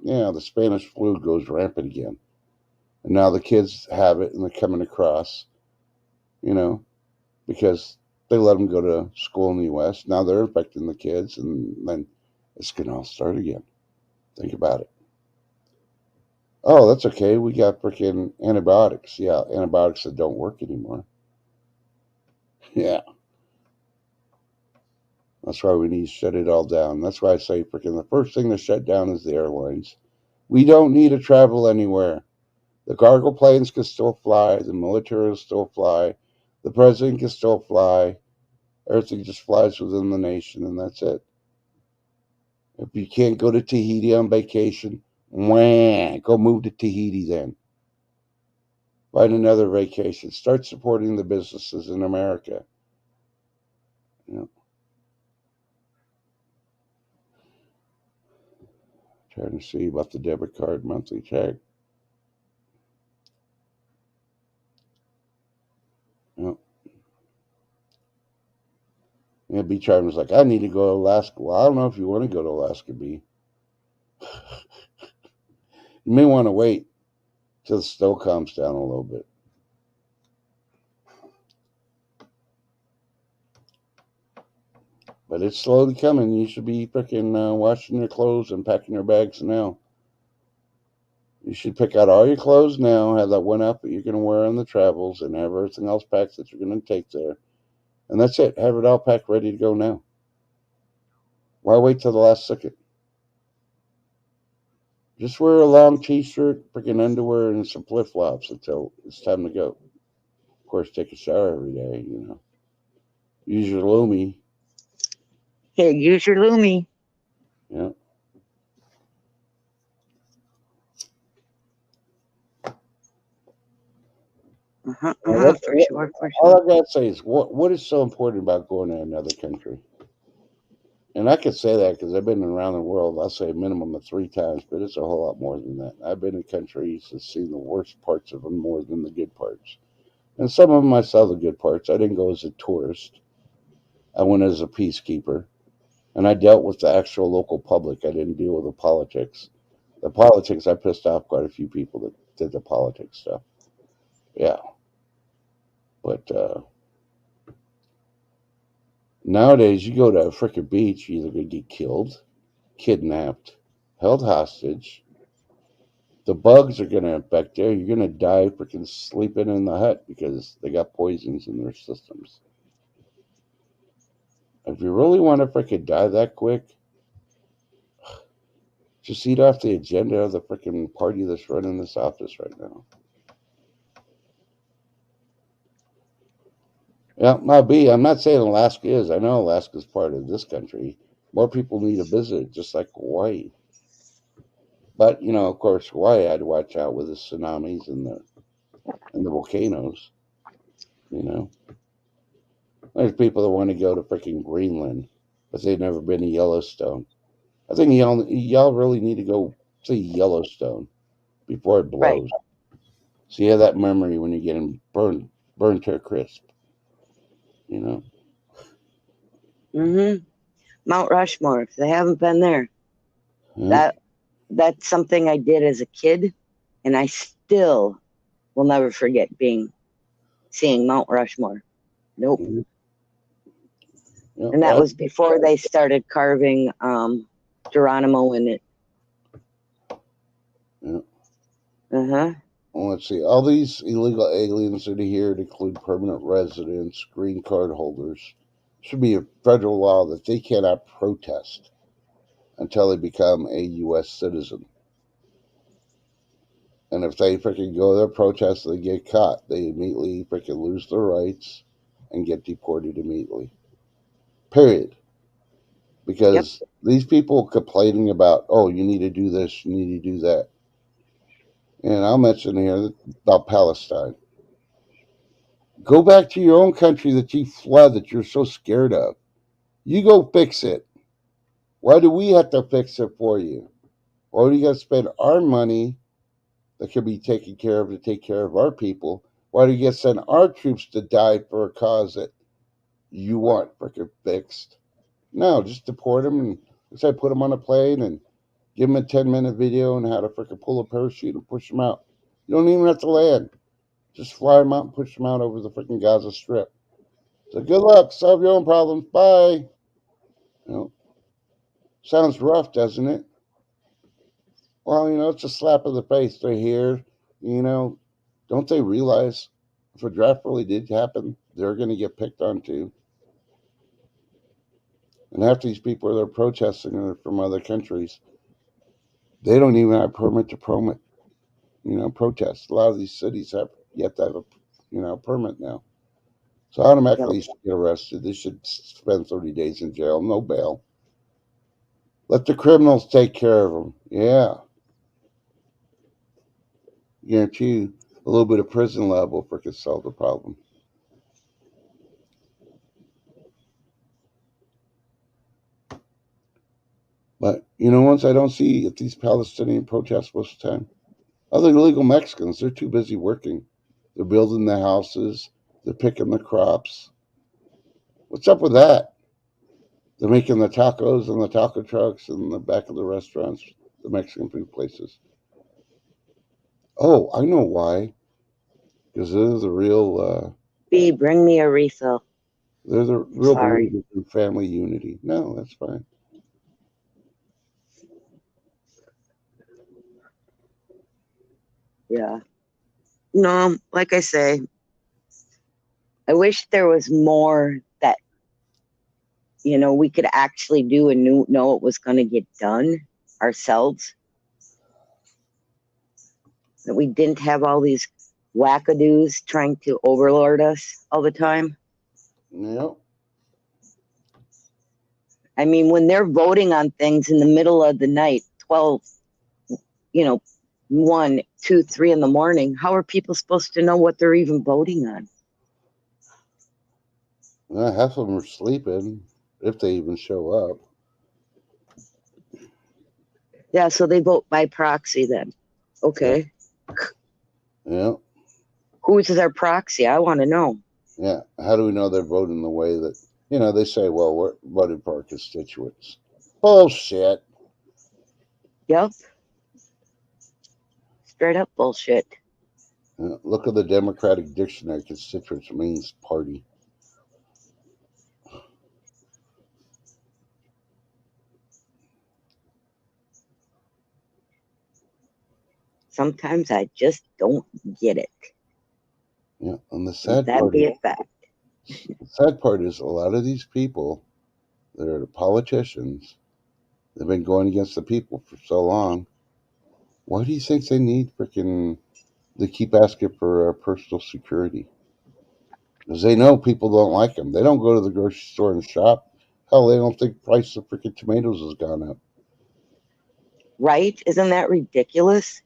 yeah, the Spanish flu goes rampant again. And now the kids have it and they're coming across, you know, because they let them go to school in the U.S. Now they're infecting the kids, and then it's going to all start again. Think about it. Oh, that's okay. We got freaking antibiotics. Yeah, antibiotics that don't work anymore. Yeah, that's why we need to shut it all down. That's why I say freaking the first thing to shut down is the airlines. We don't need to travel anywhere. The cargo planes can still fly. The military will still fly. The president can still fly. Everything just flies within the nation, and that's it. If you can't go to Tahiti on vacation, wah, go move to Tahiti then. Find another vacation. Start supporting the businesses in America. You know, trying to see about the debit card monthly check. You know, yeah, B Charm was like, I need to go to Alaska. Well, I don't know if you want to go to Alaska, B. You may want to wait till the snow calms down a little bit. But it's slowly coming. You should be freaking washing your clothes and packing your bags now. You should pick out all your clothes now, have that one outfit you're going to wear on the travels, and have everything else packed that you're going to take there. And that's it. Have it all packed, ready to go now. Why wait till the last second? Just wear a long t-shirt, freaking underwear, and some flip-flops until it's time to go. Of course, take a shower every day, you know. Use your Lumi. Here, use your Lumi. Yeah. For sure. All I gotta say is, what is so important about going to another country? And I could say that because I've been around the world. I'll say a minimum of 3 times, but it's a whole lot more than that. I've been in countries and seen the worst parts of them more than the good parts. And some of them I saw the good parts. I didn't go as a tourist. I went as a peacekeeper, and I dealt with the actual local public. I didn't deal with the politics. The politics, I pissed off quite a few people that did the politics stuff. Yeah. But nowadays, you go to a freaking beach, you're either going to get killed, kidnapped, held hostage. The bugs are going to infect you. You're going to die freaking sleeping in the hut because they got poisons in their systems. If you really want to freaking die that quick, just eat off the agenda of the freaking party that's running this office right now. Yeah, might be. I'm not saying Alaska is. I know Alaska's part of this country. More people need to visit, just like Hawaii. But you know, of course, Hawaii had to watch out with the tsunamis and the volcanoes. You know, there's people that want to go to freaking Greenland, but they've never been to Yellowstone. I think y'all really need to go see Yellowstone before it Right. blows. So you have that memory when you're getting burned to a crisp. You know. Mount Rushmore. If they haven't been there, Yeah. that's something I did as a kid, and I still will never forget seeing Mount Rushmore. Nope. Mhm. Yeah, And that was before they started carving Geronimo in it. Yeah. Well, let's see. All these illegal aliens that are here to include permanent residents, green card holders. Should be a federal law that they cannot protest until they become a U.S. citizen. And if they freaking go there protest and they get caught, they immediately freaking lose their rights and get deported immediately. Period. Because these people complaining about, oh, you need to do this, you need to do that. And I'll mention here about Palestine. Go back to your own country that you fled, that you're so scared of. You go fix it. Why do we have to fix it for you? Why do you got to spend our money that could be taken care of to take care of our people? Why do you get to send our troops to die for a cause that you want freaking fixed? No, just deport them and say put them on a plane and give them a 10-minute video on how to freaking pull a parachute and push them out. You don't even have to land. Just fly them out and push them out over the freaking Gaza Strip. So good luck. Solve your own problems. Bye. You know, sounds rough, doesn't it? Well, you know, it's a slap in the face. They're here. You know, don't they realize if a draft really did happen, they're going to get picked on too? And half these people are protesting are from other countries. They don't even have permit to protest. A lot of these cities have yet to have a permit now. So automatically you should get arrested. They should spend 30 days in jail, no bail. Let the criminals take care of them. Yeah. Guarantee you a little bit of prison level could solve the problem. But, you know, once I don't see at these Palestinian protests most of the time, other illegal Mexicans, they're too busy working. They're building the houses. They're picking the crops. What's up with that? They're making the tacos and the taco trucks in the back of the restaurants, the Mexican food places. Oh, I know why. Because they're the real, B, bring me a refill. they're the I'm real sorry. believers in family unity. No, that's fine. Yeah. No, like I say, I wish there was more that, we could actually do and know it was going to get done ourselves. That we didn't have all these wackadoos trying to overlord us all the time. Yep. I mean, when they're voting on things in the middle of the night, 12, you know, 1, 2, 3 in the morning, how are people supposed to know what they're even voting on? Half of them are sleeping, if they even show up. Yeah, so they vote by proxy then. Yep. Okay. Yeah. Who's our proxy? I want to know. Yeah. How do we know they're voting the way that, they say, well, we're voting for our constituents? Bullshit. Yep. Straight up bullshit. Look at the Democratic Dictionary. Constituents means party. Sometimes I just don't get it. Yeah. And Let that be a fact. the sad part is a lot of these people that are the politicians, they've been going against the people for so long. Why do you think they need freaking, they keep asking for personal security? Because they know people don't like them. They don't go to the grocery store and shop. Hell, they don't think price of freaking tomatoes has gone up. Right? Isn't that ridiculous?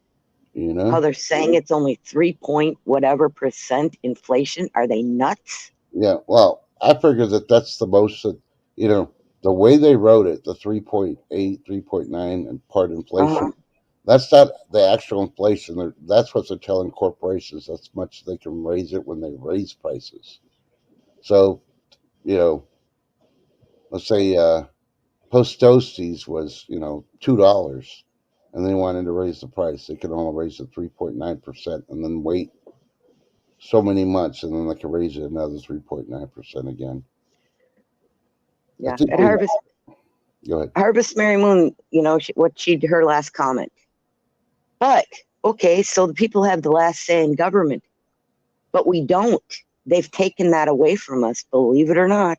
You How know? they're saying it's only 3 point whatever percent inflation. Are they nuts? Yeah. Well, I figure that that's the most that, you know, the way they wrote it, the 3.8, 3.9, and part inflation. Uh-huh. That's not the actual inflation. That's what they're telling corporations. That's much they can raise it when they raise prices. So, you know, let's say Post Toasties was, $2, and they wanted to raise the price. They could only raise it 3.9%, and then wait so many months, and then they can raise it another 3.9% again. I Yeah. think At we go ahead. Harvest Mary Moon, her last comment. But okay, so the people have the last say in government, but we don't. They've taken that away from us, believe it or not.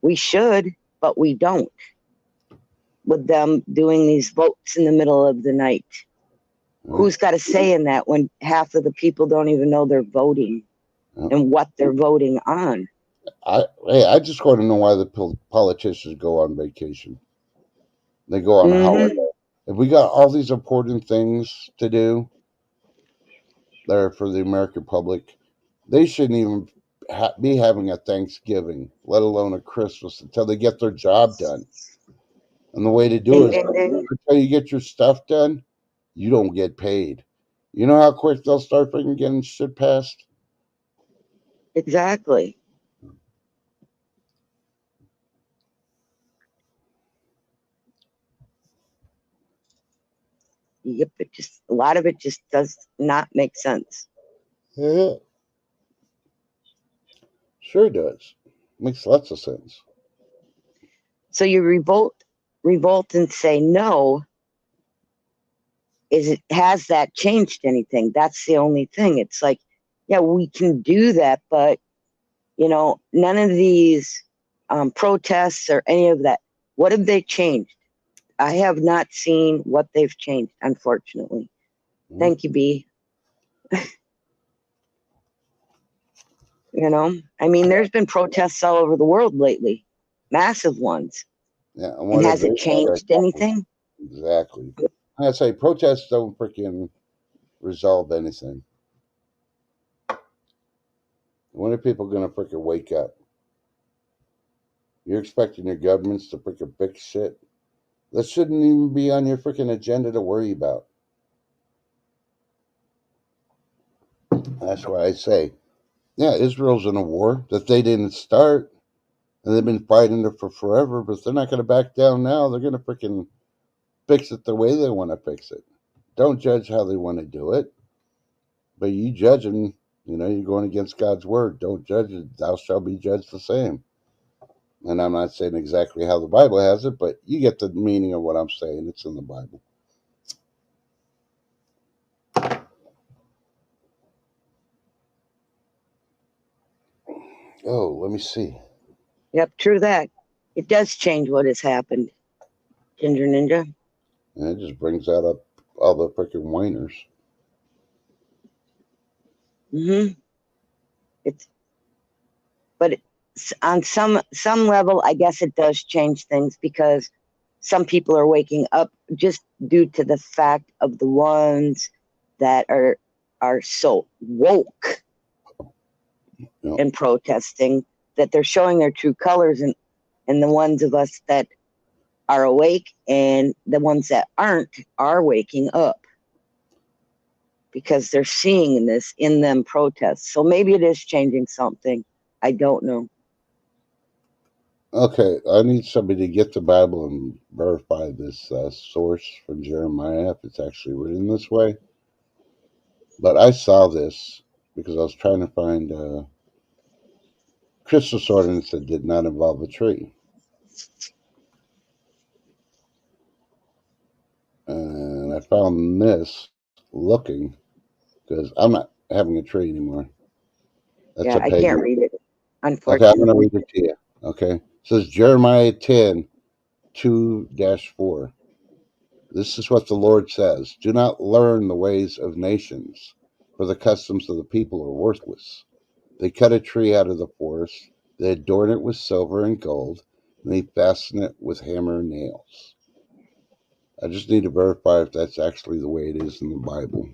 We should, but we don't. With them doing these votes in the middle of the night. Yeah, Who's got a say in that when half of the people don't even know they're voting yeah. and what they're voting on? I just want to know why the politicians go on vacation. They go on a holiday. Mm-hmm. If we got all these important things to do there for the American public, they shouldn't even be having a Thanksgiving, let alone a Christmas, until they get their job done. And the way to do Ding, it is ding, ding. until you get your stuff done, you don't get paid. You know how quick they'll start freaking getting shit passed? Exactly. Yep. A lot of it just does not make sense. Yeah, sure does. Makes lots of sense. So you revolt and say no. Has that changed anything? That's the only thing. It's like, yeah, we can do that, but none of these protests or any of that. What have they changed? I have not seen what they've changed, unfortunately. Mm. Thank you, B. I mean, there's been protests all over the world lately, massive ones. Yeah, and And what have has they it changed anything? exactly? I say protests don't freaking resolve anything. When are people going to freaking wake up? You're expecting your governments to freaking fix shit? That shouldn't even be on your freaking agenda to worry about. That's why I say, yeah, Israel's in a war that they didn't start, and they've been fighting it for forever, but they're not going to back down now. They're going to freaking fix it the way they want to fix it. Don't judge how they want to do it. but you judging, you're going against God's word. Don't judge it. Thou shalt be judged the same. And I'm not saying exactly how the Bible has it, but you get the meaning of what I'm saying. It's in the Bible. Oh, let me see. Yep, true that. It does change what has happened, Ginger Ninja. And it just brings out up all the freaking whiners. Mm-hmm. But on some level, I guess it does change things because some people are waking up just due to the fact of the ones that are so woke and protesting that they're showing their true colors, and the ones of us that are awake and the ones that aren't are waking up because they're seeing this in them protests. So maybe it is changing something. I don't know. Okay, I need somebody to get the Bible and verify this source from Jeremiah if it's actually written this way. But I saw this because I was trying to find a Christmas ordinance that did not involve a tree. And I found this looking because I'm not having a tree anymore. That's Yeah, a I can't pagan. read it, Okay, I'm going to unfortunately. read it to you. Okay. It says Jeremiah 10, 2-4. This is what the Lord says. Do not learn the ways of nations, for the customs of the people are worthless. They cut a tree out of the forest, they adorn it with silver and gold, and they fasten it with hammer and nails. I just need to verify if that's actually the way it is in the Bible.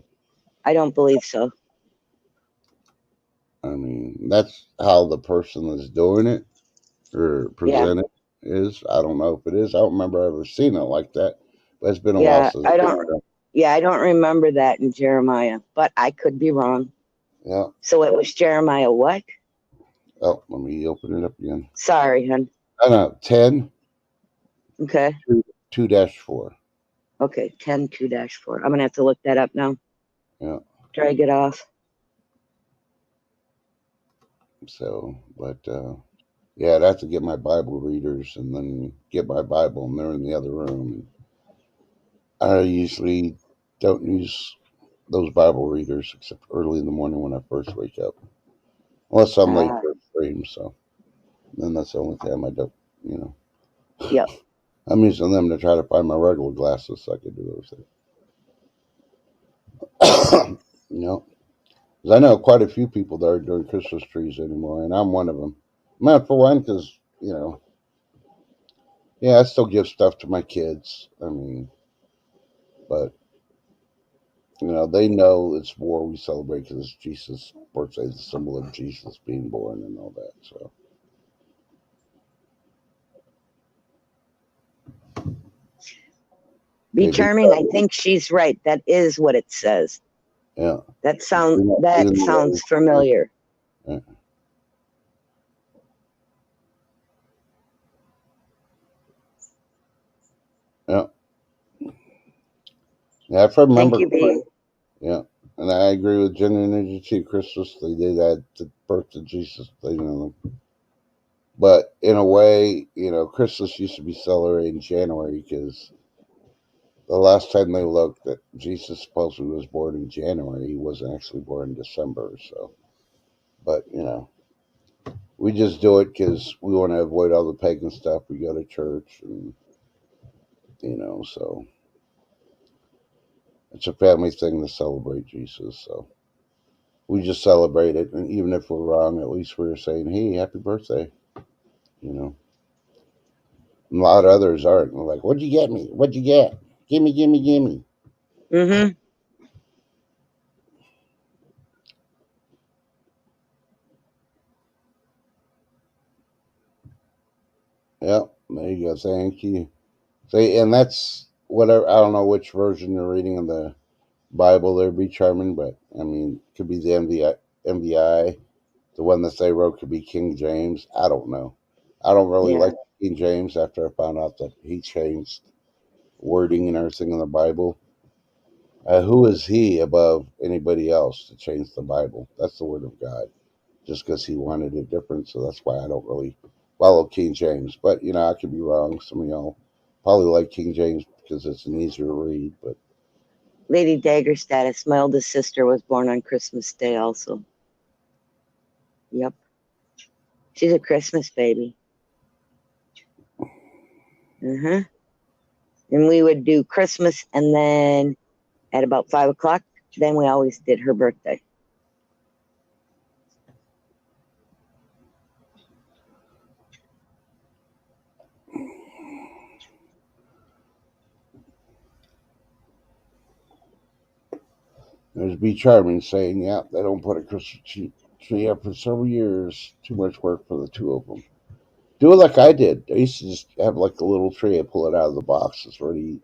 I don't believe so. I mean, that's how the person that's doing it or present it is. I don't know if it is. I don't remember ever seeing it like that. But it's been a while Yeah, since. I don't remember that in Jeremiah, but I could be wrong. Yeah. So it was Jeremiah what? Oh, let me open it up again. Sorry, hun. I know, 10, Okay. 2-4. Okay, 10-2-4. I'm gonna have to look that up now. Yeah. Drag it off. So, but yeah, I'd have to get my Bible readers and then get my Bible, and they're in the other room. I usually don't use those Bible readers except early in the morning when I first wake up, unless I'm late for a stream. So then that's the only time I don't, you know. Yep. I'm using them to try to find my regular glasses so I can do everything. You know, 'cause I know quite a few people that aren't doing Christmas trees anymore, and I'm one of them. Not for one, because yeah, I still give stuff to my kids. I mean, but they know it's war we celebrate because it's Jesus' birthday, the symbol of Jesus being born and all that. So Be charming. I think she's right. That is what it says. Yeah, That sounds familiar. Yeah. Yeah. Yeah, if I remember. Thank you, B. Yeah, and I agree with Jen and Energy too. Christmas, they did that the birth of Jesus. But in a way, Christmas used to be celebrated in January because the last time they looked, that Jesus supposedly was born in January. He wasn't actually born in December. So, but we just do it because we want to avoid all the pagan stuff. We go to church, and so it's a family thing to celebrate Jesus. So we just celebrate it, and even if we're wrong, at least we're saying, "Hey, happy birthday!" You know. And a lot of others aren't. They're like, "What'd you get me? What'd you get? Gimme, gimme, gimme." Mm-hmm. Yep, there you go. Thank you. See, and that's whatever. I don't know which version you're reading of the Bible. There'd be charming, but I mean, could be the MVI. The one that they wrote could be King James. I don't know. I don't really like King James after I found out that he changed wording and everything in the Bible. Who is he above anybody else to change the Bible? That's the word of God. Just because he wanted it different, so that's why I don't really follow King James. But I could be wrong. Some of y'all probably like King James because it's an easier read. But Lady Dagger status. My oldest sister was born on Christmas Day also. Yep. She's a Christmas baby. And we would do Christmas, and then at about 5 o'clock, then we always did her birthday. there's B Charming saying, "Yeah, they don't put a Christmas tree up for several years. Too much work for the two of them." Do it like I did. I used to just have like a little tree and pull it out of the box. It's ready.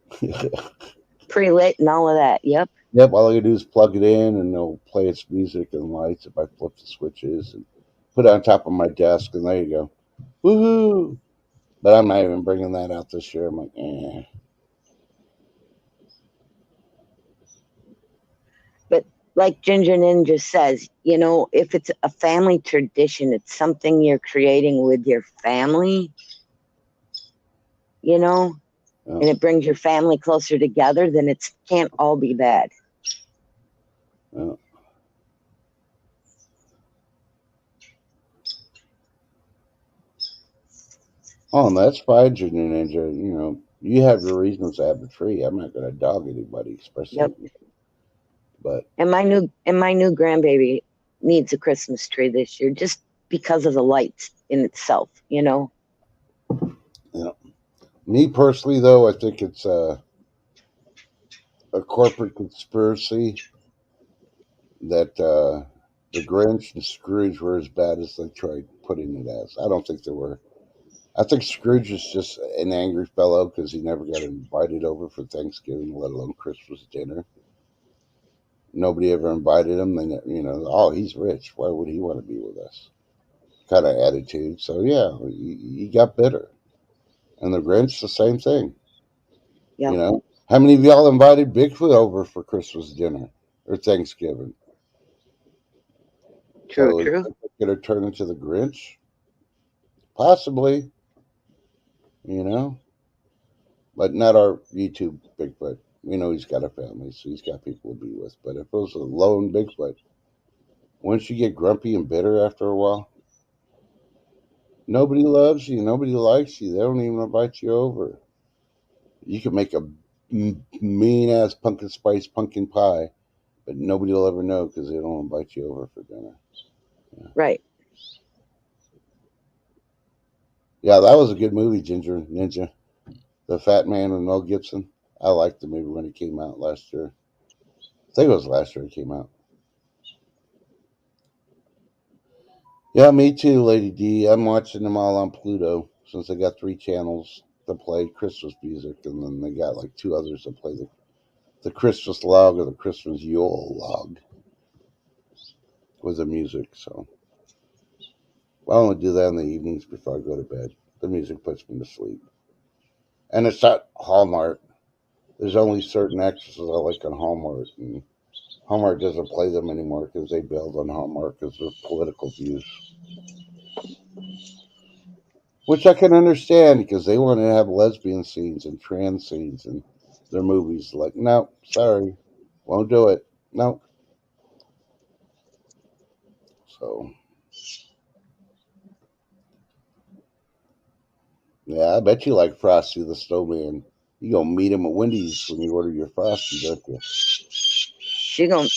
Pre-lit and all of that. Yep. Yep, all I gotta do is plug it in and it'll play its music and lights if I flip the switches and put it on top of my desk and there you go. Woohoo! But I'm not even bringing that out this year. I'm like, eh. But like Ginger Ninja says, if it's a family tradition, it's something you're creating with your family, and it brings your family closer together, then it can't all be bad. Yeah. Oh, and that's fine, Junior Ninja. You have your reasons to have a tree. I'm not gonna dog anybody, especially. Yep. But And my new grandbaby needs a Christmas tree this year just because of the lights in itself. Me personally, though, I think it's a corporate conspiracy that the Grinch and Scrooge were as bad as they tried putting it as. I don't think they were. I think Scrooge is just an angry fellow because he never got invited over for Thanksgiving, let alone Christmas dinner. Nobody ever invited him. Oh, he's rich. Why would he want to be with us? Kind of attitude. So yeah, he got bitter. And the Grinch, the same thing. Yeah. How many of y'all invited Bigfoot over for Christmas dinner or Thanksgiving? True. So is it going to turn into the Grinch? Possibly, but not our YouTube Bigfoot. We know he's got a family, so he's got people to be with. But if it was a lone Bigfoot, once you get grumpy and bitter after a while, nobody loves you, nobody likes you. They don't even invite you over. You can make a mean ass pumpkin spice pumpkin pie, but nobody will ever know because they don't invite you over for dinner. Yeah. Right. Yeah, that was a good movie, Ginger Ninja. The Fat Man with Mel Gibson. I liked the movie when it came out last year. I think it was last year it came out. Yeah, me too, Lady D. I'm watching them all on Pluto since they got 3 channels to play Christmas music, and then they got like 2 others to play the Christmas log or the Christmas Yule log with the music. So I only do that in the evenings before I go to bed. The music puts me to sleep. And it's not Hallmark. There's only certain actresses I like on Hallmark, and Hallmark doesn't play them anymore because they bailed on Hallmark because of political views. Which I can understand because they want to have lesbian scenes and trans scenes in their movies. Like, no, sorry, won't do it. No. So, yeah, I bet you like Frosty the Snowman. You gonna meet him at Wendy's when you order your Frosty, don't you? She gonna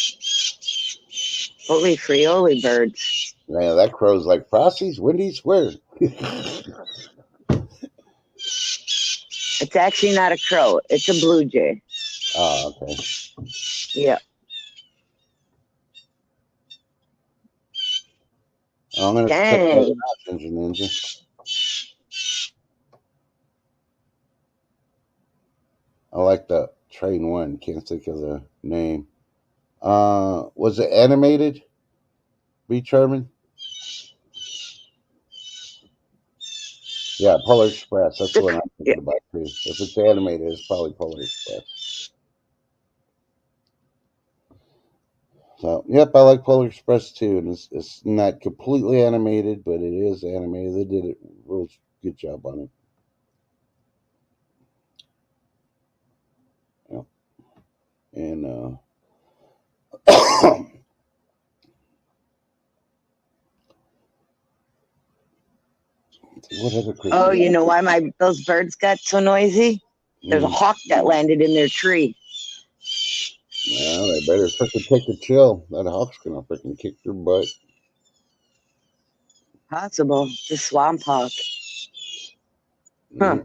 holy frioli birds. Yeah, that crow's like Frosty's, Wendy's, where? It's actually not a crow. It's a blue jay. Oh, okay. Yeah. I'm gonna check that Dang. out, Ginger Ninja. I like the train one. Can't think of the name. Was it animated? Be Charming? Yeah, Polar Express. That's the one I'm Yeah. thinking about too. If it's animated, it's probably Polar Express. So, yep, I like Polar Express too, and it's not completely animated, but it is animated. They did a real good job on it. Yep. And what other Oh, Christmas? you know why my those birds got so noisy? There's a Mm, hawk that landed in their tree. well, they better freaking take a chill. That hawk's gonna freaking kick their butt. Possible. The swamp hawk. Huh.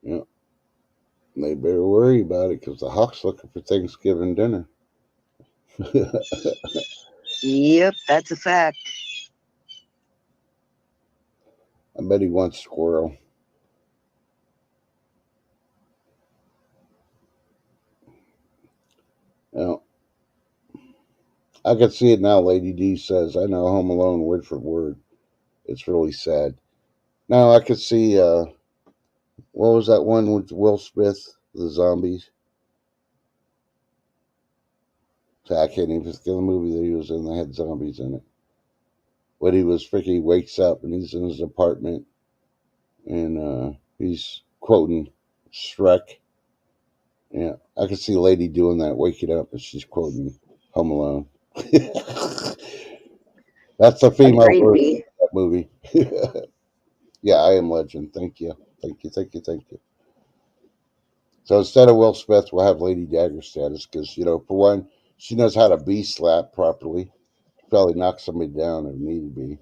Yeah, yeah. They better worry about it because the hawk's looking for Thanksgiving dinner. Yep, that's a fact. I bet he wants squirrel. Now, I can see it now. Lady D says, "I know Home Alone word for word." It's really sad. Now I could see. What was that one with Will Smith? The zombies. So I can't even think of the movie that he was in. They had zombies in it. When he was freaking wakes up and he's in his apartment and he's quoting Shrek. Yeah, I could see Lady doing that, waking up and she's quoting Home Alone. That's the female Agreed, version B. of that movie. Yeah, I Am Legend. Thank you. Thank you. Thank you. Thank you. So instead of Will Smith, we'll have Lady Dagger status because, for one, she knows how to be slapped properly. Probably knock somebody down if need be.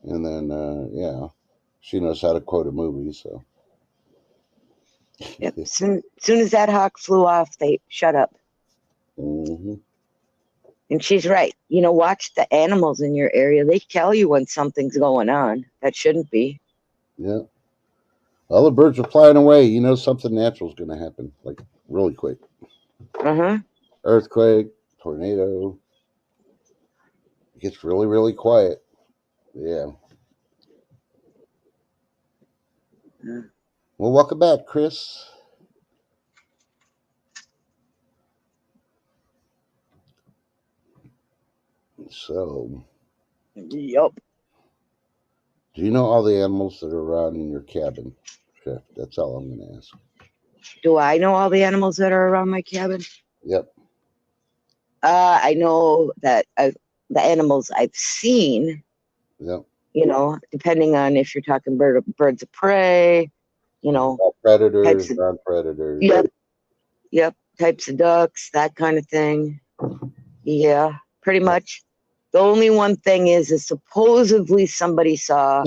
And then, yeah, she knows how to quote a movie. So, Yep. Soon as that hawk flew off, they shut up. hmm And she's right. You know, watch the animals in your area. They tell you when something's going on that shouldn't be. yeah. All the birds are flying away. You know something natural is going to happen, like really quick. Uh-huh. Earthquake, tornado. It gets really, really quiet. Yeah. Uh, Well, welcome back, Chris. So, Yup. do you know all the animals that are around in your cabin, Chef? That's all I'm going to ask. Do I know all the animals that are around my cabin? Yep. I know that the animals I've seen, Yep. depending on if you're talking birds of prey, you know, types Predators, of, non-predators. yep, yep, types of ducks, that kind of thing. Yeah, pretty much. The only one thing is supposedly somebody saw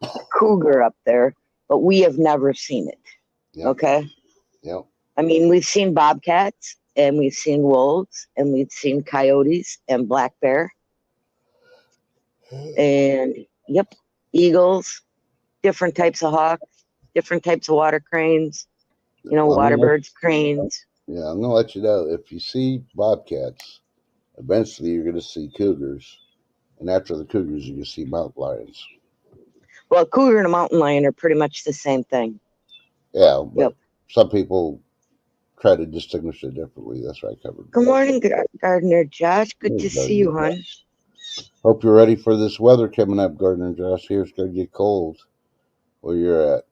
a cougar up there, but we have never seen it. Yep. Okay. Yep. I mean, we've seen bobcats and we've seen wolves and we've seen coyotes and black bear and, yep, eagles, different types of hawks, different types of water cranes, Well, water birds, cranes. yeah, I'm gonna let you know if you see bobcats, eventually you're gonna see cougars, and after the cougars, you're gonna see mountain lions. Well, a cougar and a mountain lion are pretty much the same thing. Yeah, but Yep. some people try to distinguish it differently. That's why I covered Good that. morning, Gardener Josh. Good Hey, to see Gardner you, hon. Josh. Hope you're ready for this weather coming up, Gardner Josh. Here it's gonna get cold where you're at.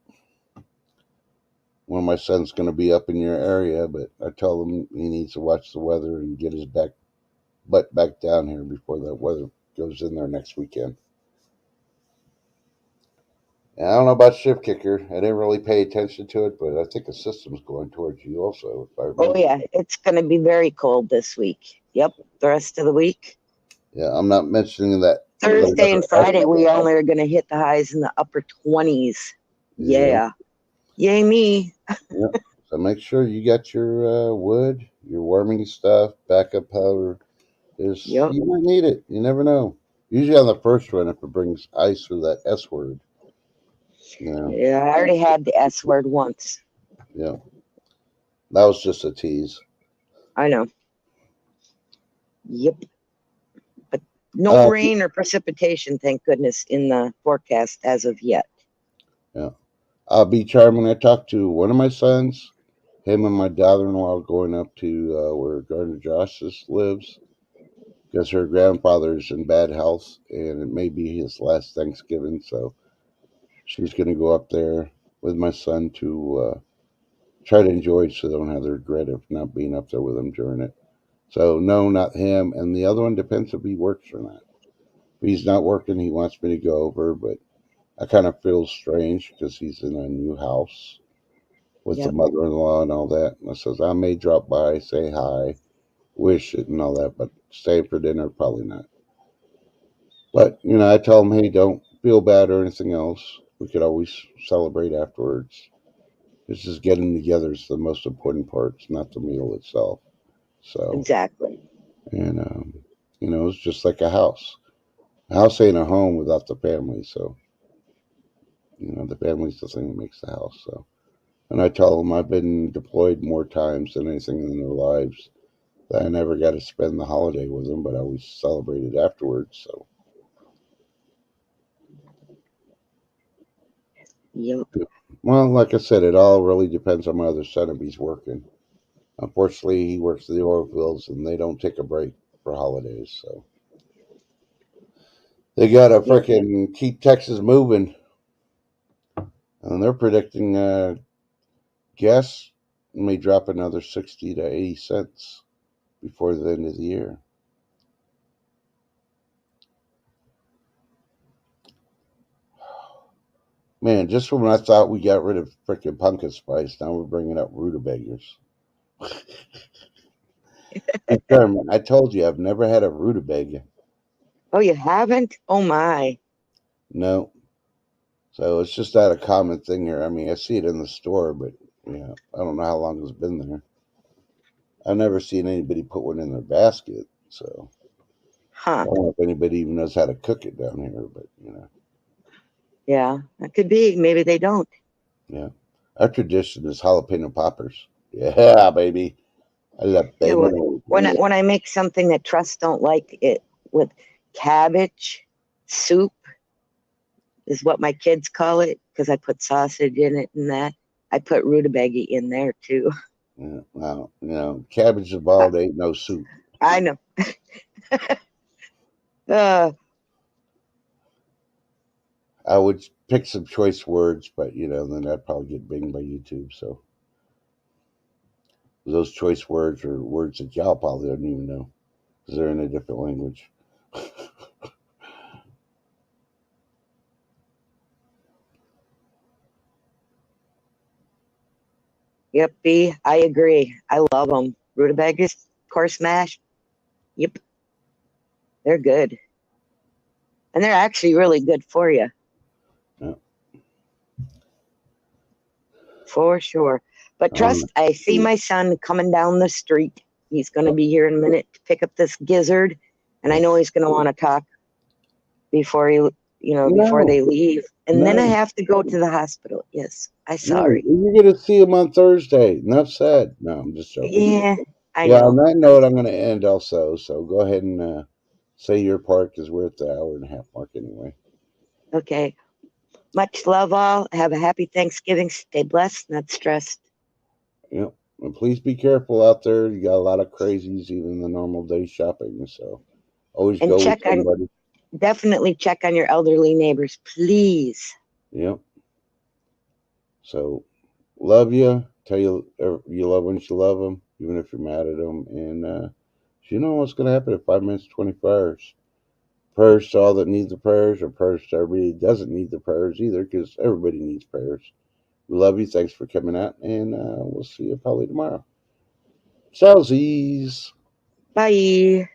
One of my sons gonna be up in your area, but I tell him he needs to watch the weather and get his butt back down here before that weather goes in there next weekend. And I don't know about Shift Kicker. I didn't really pay attention to it, but I think the system's going towards you also, if I Oh, remember. yeah, it's going to be very cold this week. Yep, the rest of the week. Yeah, I'm not mentioning that. Thursday and Friday, we only are going to hit the highs in the upper 20s. Yeah. Yay, me. Yeah. So make sure you got your wood, your warming stuff, backup powder. Yep. You might need it. You never know. Usually on the first one, if it brings ice or that S word. Yeah. Yeah, I already had the S word once. Yeah. That was just a tease. I know. Yep. But No rain or precipitation, thank goodness, in the forecast as of yet. Yeah. I'll be charming. I talked to one of my sons, him and my daughter-in-law going up to where Gardner Justice lives because her grandfather's in bad health and it may be his last Thanksgiving. So she's going to go up there with my son to try to enjoy it so they don't have the regret of not being up there with him during it. So, no, not him. And the other one depends if he works or not. If he's not working, he wants me to go over, but I kind of feel strange because he's in a new house with the Yep. mother-in-law and all that. And I says, I may drop by, say hi, wish it and all that, but staying for dinner, probably not. But, I tell him, hey, don't feel bad or anything else. We could always celebrate afterwards. It's just getting together is the most important part. It's not the meal itself. So, Exactly. and, it's just like a house. A house ain't a home without the family. So, the family's the thing that makes the house. So, and I tell them I've been deployed more times than anything in their lives. That I never got to spend the holiday with them, but I always celebrated afterwards. So, Yep. well, like I said, it all really depends on my other son if he's working. Unfortunately, he works at the oil fields, and they don't take a break for holidays. So they got to Yep. freaking keep Texas moving, and they're predicting gas may drop another 60 to 80 cents before the end of the year. Man, just when I thought we got rid of freaking pumpkin spice, now we're bringing up rutabagas. Sherman, I told you I've never had a rutabaga. Oh, you haven't? Oh my. No. So it's just not a common thing here. I mean, I see it in the store, but I don't know how long it's been there. I've never seen anybody put one in their basket. So I Huh. don't know if anybody even knows how to cook it down here, but Yeah, that could be. Maybe they don't. yeah. Our tradition is jalapeno poppers. Yeah, baby. Yeah, Jalapeno. Yeah. when I make something that trusts don't like it with cabbage soup is what my kids call it because I put sausage in it and that. I put rutabaga in there too. Yeah. Well, cabbage is bald ain't no soup. I know. Uh, I would pick some choice words, but then I'd probably get binged by YouTube. So those choice words are words that y'all probably don't even know because they're in a different language. yep, B, I agree. I love them. Rutabagas, course mash. Yep, they're good. And they're actually really good for you. Yeah. For sure. But trust, I see my son coming down the street. He's going to be here in a minute to pick up this gizzard. And I know he's going to want to talk before before they leave. And then I No, have to go to the hospital. Yes, I'm no. sorry. You're going to see him on Thursday. Enough said. No, I'm just joking. Yeah, I Yeah, on know. that note, I'm going to end also. So go ahead and say your part because we're at the hour and a half mark anyway. Okay. Much love all. Have a happy Thanksgiving. Stay blessed, not stressed. Yep. And please be careful out there. You got a lot of crazies even in the normal day shopping. So always And go with somebody. definitely check on your elderly neighbors, please. Yep. So love you. Tell you love when you love them, even if you're mad at them. And you know what's going to happen in 5 minutes, 24 hours. Prayers to all that need the prayers, or prayers to everybody that doesn't need the prayers either, because everybody needs prayers. We love you. Thanks for coming out, and we'll see you probably tomorrow. Salsies. Bye.